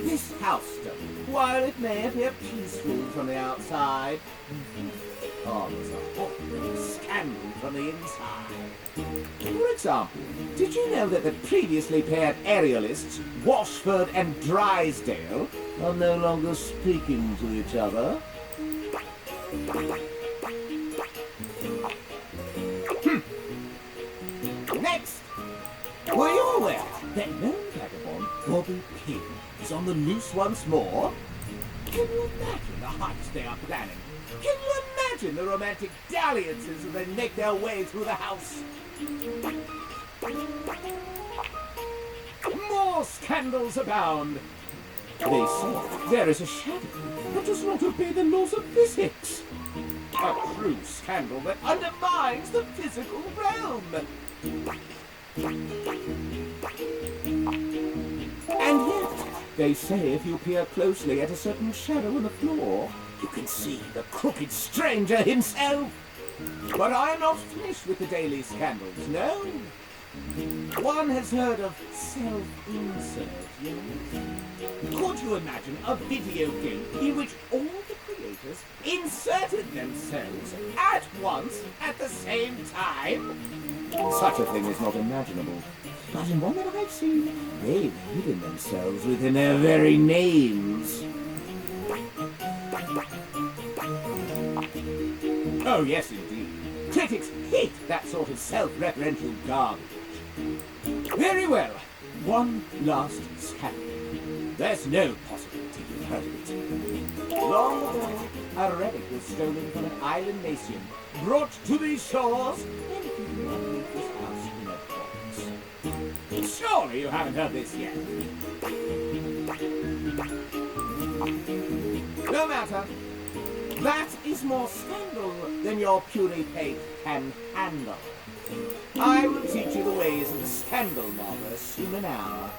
This house-stone, while it may appear peaceful from the outside, harbors a hot scandal from the inside. For example, did you know that the previously paired aerialists, Washford and Drysdale, are no longer speaking to each other? Next! Were you aware that known vagabond Bobby Pig is on the loose once more? Can you imagine the heights they are planning? Can you imagine the romantic dalliances as they make their way through the house? More scandals abound. They say there is a shadow that does not obey the laws of physics. A true scandal that undermines the physical realm. And yet, they say if you peer closely at a certain shadow on the floor, you can see the crooked stranger himself. But I'm not finished with the daily scandals, no. One has heard of self-insert, you know? Could you imagine a video game in which all the creators inserted themselves at once at the same time? Such a thing is not imaginable. But in one that I've seen, they've hidden themselves within their very names. Oh, yes, indeed. Critics hate that sort of self-referential garbage. Very well. One last scandal. There's no possibility you've heard of it. Long ago, a relic was stolen from an island nation, brought to these shores, and hidden underneath this house in a box. Surely Surely you haven't heard this yet. No matter. That is more scandal than your puny pate can handle. I will teach you the ways of the scandal mobber soon an hour.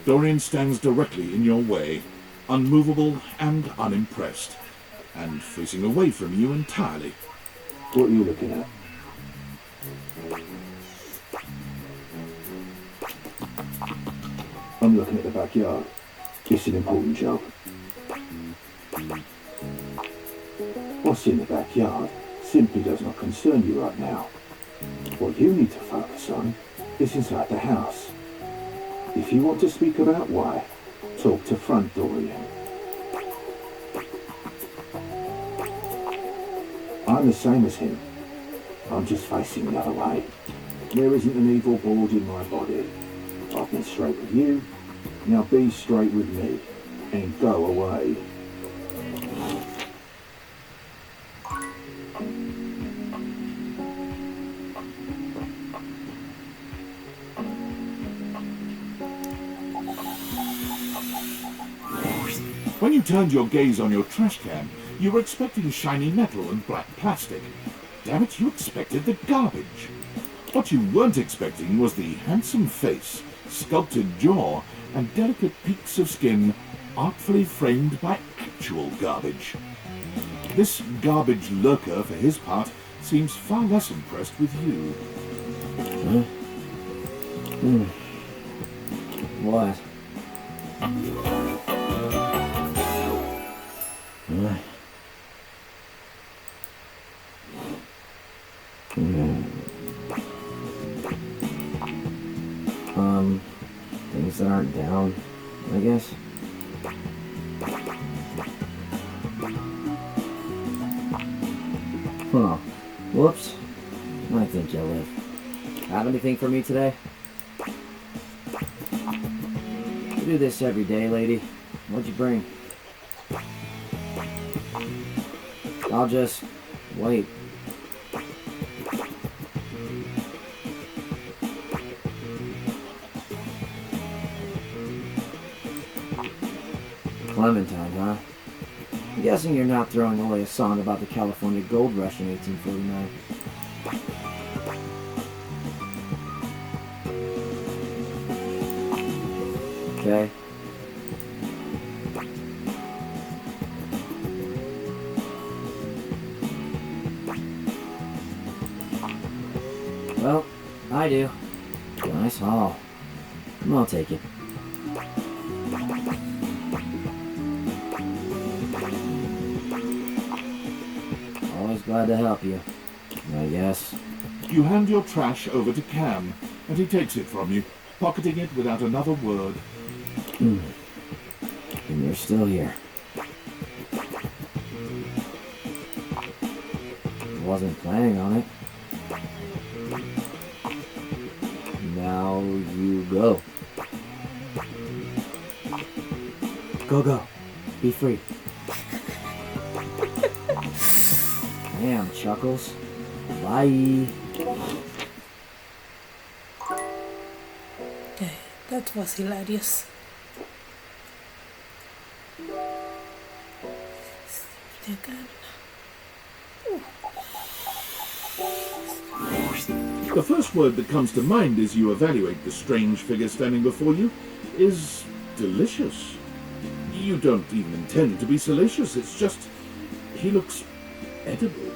Dorian stands directly in your way, unmovable and unimpressed, and facing away from you entirely. What are you looking at? I'm looking at the backyard. It's an important job. What's in the backyard simply does not concern you right now. What you need to focus on is inside the house. If you want to speak about why, talk to front Dorian. I'm the same as him. I'm just facing the other way. There isn't an evil board in my body. I've been straight with you, now be straight with me, and go away. When you turned your gaze on your trash can, you were expecting shiny metal and black plastic. Damn it, you expected the garbage. What you weren't expecting was the handsome face, sculpted jaw, and delicate peaks of skin artfully framed by actual garbage. This garbage lurker, for his part, seems far less impressed with you. What? Things that aren't down, I guess. Huh. Whoops. I think you'll live. Have anything for me today? You do this every day, lady. What'd you bring? I'll just wait. Clementine, huh? I'm guessing you're not throwing away a song about the California gold rush in 1849. Okay. Well, I do. Nice haul. I'll take it. Always glad to help you, I guess. You hand your trash over to Cam, and he takes it from you, pocketing it without another word. And you're still here. Wasn't planning on it. Now you go. Go. Be free. Damn, Chuckles. Bye. Okay, that was hilarious. Again. The first word that comes to mind as you evaluate the strange figure standing before you is delicious. You don't even intend to be salacious, it's just he looks edible.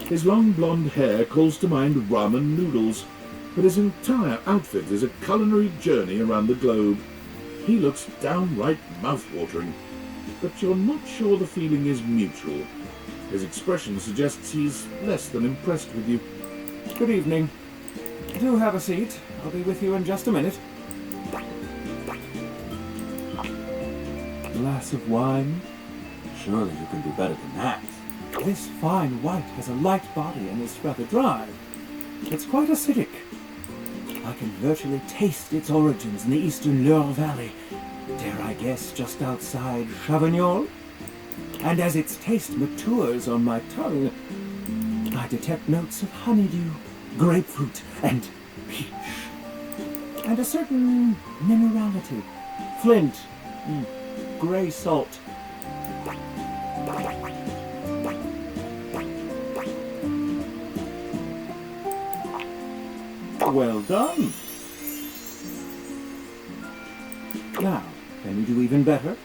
His long blonde hair calls to mind ramen noodles, but his entire outfit is a culinary journey around the globe. He looks downright mouth-watering, but you're not sure the feeling is mutual. His expression suggests he's less than impressed with you. Good evening. Do have a seat. I'll be with you in just a minute. Glass of wine? Surely you can do better than that. This fine white has a light body and is rather dry. It's quite acidic. I can virtually taste its origins in the eastern Loire Valley. Dare I guess just outside Chavignol? And as its taste matures on my tongue, I detect notes of honeydew, grapefruit, and peach. And a certain minerality. Flint, grey salt. Well done. Now, can you do even better?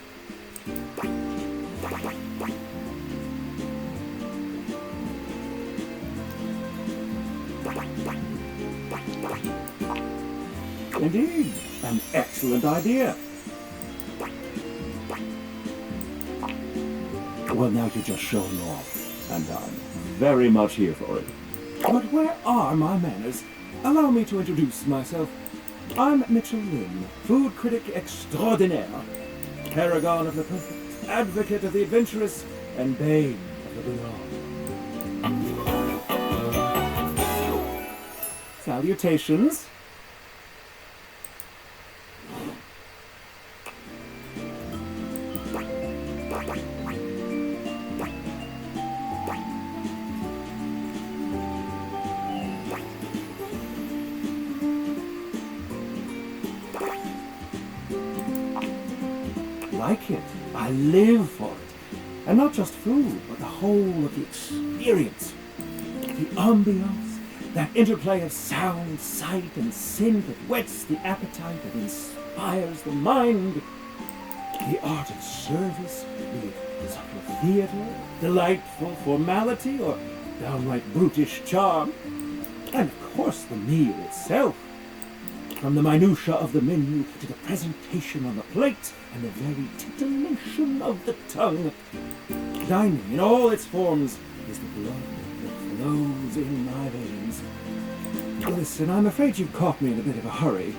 Indeed, an excellent idea. Well, now you're just showing off, and I'm very much here for it. But where are my manners? Allow me to introduce myself. I'm Mitchell Lynn, food critic extraordinaire, paragon of the perfect, advocate of the adventurous, and bane of the beloved. Salutations. Like it. I live for it. And not just food, but the whole of the experience. The ambiance, that interplay of sound, sight, and scent that whets the appetite, that inspires the mind. The art of service, be it subtle theater, delightful formality, or downright brutish charm. And of course the meal itself. From the minutiae of the menu to the presentation on the plate and the very titillation of the tongue. Dining in all its forms is the blood that flows in my veins. Listen, I'm afraid you've caught me in a bit of a hurry.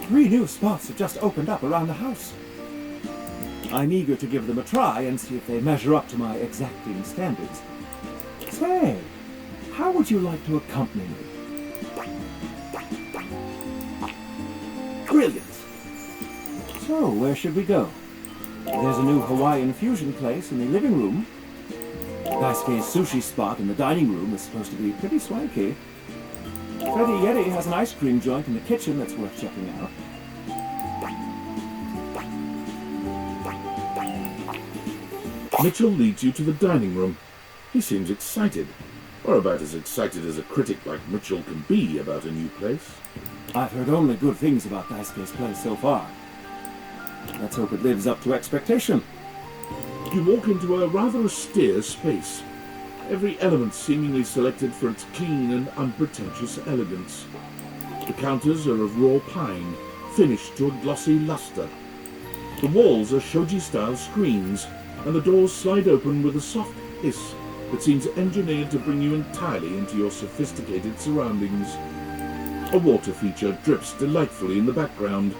3 new spots have just opened up around the house. I'm eager to give them a try and see if they measure up to my exacting standards. Say, how would you like to accompany me? Brilliant! So, where should we go? There's a new Hawaiian fusion place in the living room. Daisuke's sushi spot in the dining room is supposed to be pretty swanky. Freddy Yeti has an ice cream joint in the kitchen that's worth checking out. Mitchell leads you to the dining room. He seems excited, or about as excited as a critic like Mitchell can be about a new place. I've heard only good things about Daisuke's place so far. Let's hope it lives up to expectation. You walk into a rather austere space, every element seemingly selected for its clean and unpretentious elegance. The counters are of raw pine, finished to a glossy luster. The walls are shoji-style screens, and the doors slide open with a soft hiss. that seems engineered to bring you entirely into your sophisticated surroundings. A water feature drips delightfully in the background.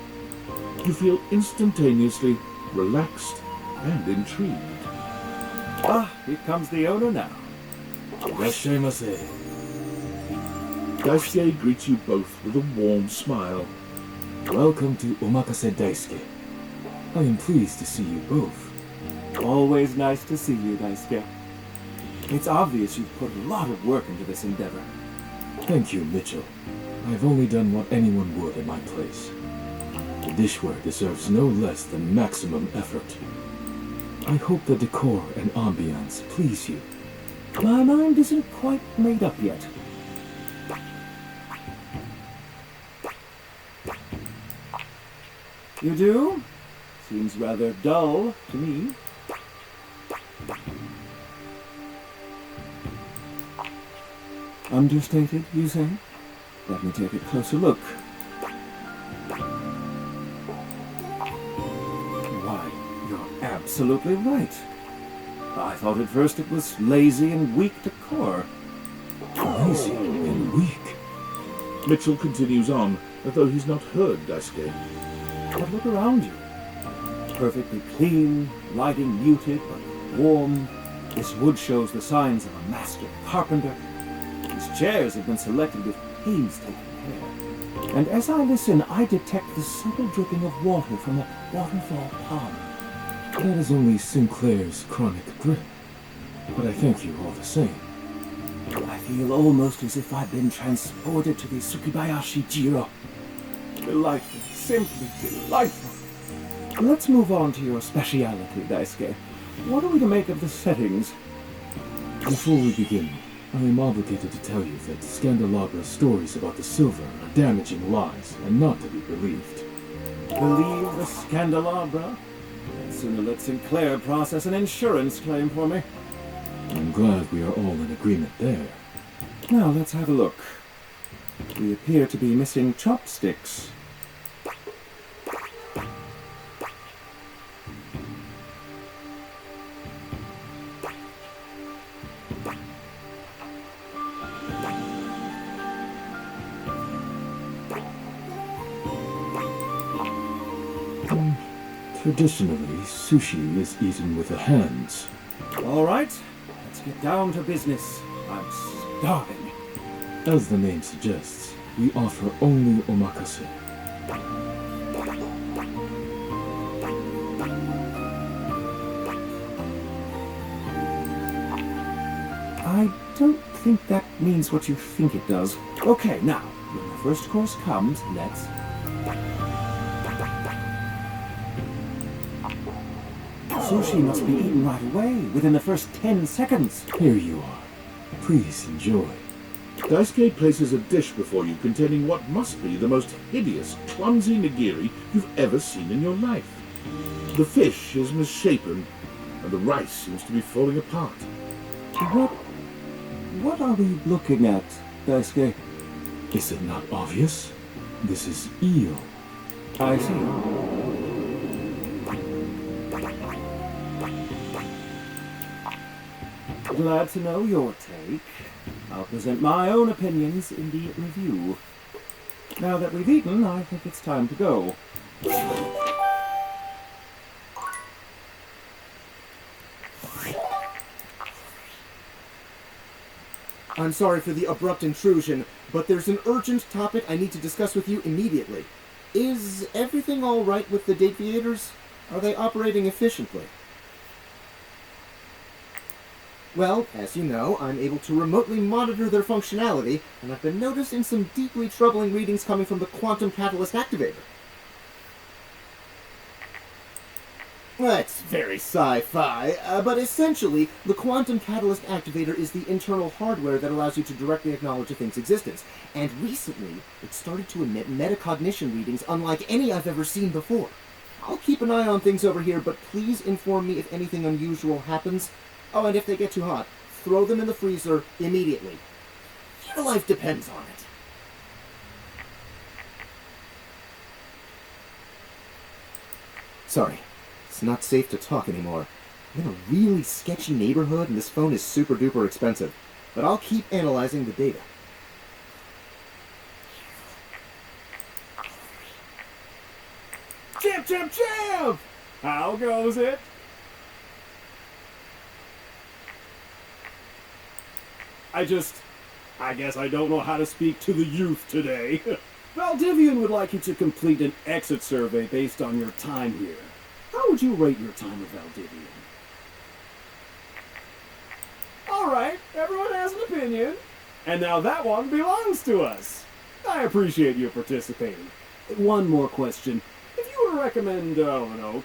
You feel instantaneously relaxed and intrigued. Ah, here comes the owner now. Irashaimase. Daisuke greets you both with a warm smile. Welcome to Omakase Daisuke. I am pleased to see you both. Always nice to see you, Daisuke. It's obvious you've put a lot of work into this endeavor. Thank you, Mitchell. I've only done what anyone would in my place. The dishware deserves no less than maximum effort. I hope the decor and ambiance please you. My mind isn't quite made up yet. You do? Seems rather dull to me. Understated, you say? Let me take a closer look. Why, you're absolutely right. I thought at first it was lazy and weak decor. Lazy and weak? Mitchell continues on, as though he's not heard Daisuke. But look around you. Perfectly clean, lighting muted but warm. This wood shows the signs of a master carpenter. These chairs have been selected with painstaking care. And as I listen, I detect the subtle dripping of water from a waterfall pond. That is only Sinclair's chronic drip. But I thank you all the same. I feel almost as if I've been transported to the Tsukibayashi Jiro. Delightful, simply delightful. Let's move on to your speciality, Daisuke. What are we to make of the settings? Before we begin, I am obligated to tell you that Scandalabra's stories about the silver are damaging lies and not to be believed. Believe the Scandalabra? I'd sooner let Sinclair process an insurance claim for me. I'm glad we are all in agreement there. Now let's have a look. We appear to be missing chopsticks. Traditionally, sushi is eaten with the hands. All right, let's get down to business. I'm starving. As the name suggests, we offer only omakase. I don't think that means what you think it does. Okay, now, when the first course comes, let's... Sushi must be eaten right away, within the first 10 seconds. Here you are. Please enjoy. Daisuke places a dish before you containing what must be the most hideous, clumsy nigiri you've ever seen in your life. The fish is misshapen, and the rice seems to be falling apart. What are we looking at, Daisuke? Is it not obvious? This is eel. I see. Glad to know your take. I'll present my own opinions in the review. Now that we've eaten, I think it's time to go. I'm sorry for the abrupt intrusion, but there's an urgent topic I need to discuss with you immediately. Is everything all right with the date theaters? Are they operating efficiently? Well, as you know, I'm able to remotely monitor their functionality, and I've been noticing some deeply troubling readings coming from the quantum catalyst activator. That's very sci-fi, but essentially, the quantum catalyst activator is the internal hardware that allows you to directly acknowledge a thing's existence. And recently, it started to emit metacognition readings unlike any I've ever seen before. I'll keep an eye on things over here, but please inform me if anything unusual happens. Oh, and if they get too hot, throw them in the freezer immediately. Your life depends on it. Sorry, it's not safe to talk anymore. I'm in a really sketchy neighborhood, and this phone is super duper expensive. But I'll keep analyzing the data. Champ, champ, champ! How goes it? I guess I don't know how to speak to the youth today. Valdivian would like you to complete an exit survey based on your time here. How would you rate your time with Valdivian? Alright, everyone has an opinion. And now that one belongs to us. I appreciate you participating. One more question. If you were to recommend,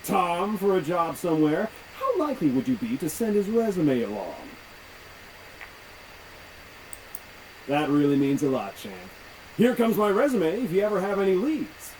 Tom for a job somewhere, how likely would you be to send his resume along? That really means a lot, champ. Here comes my resume if you ever have any leads.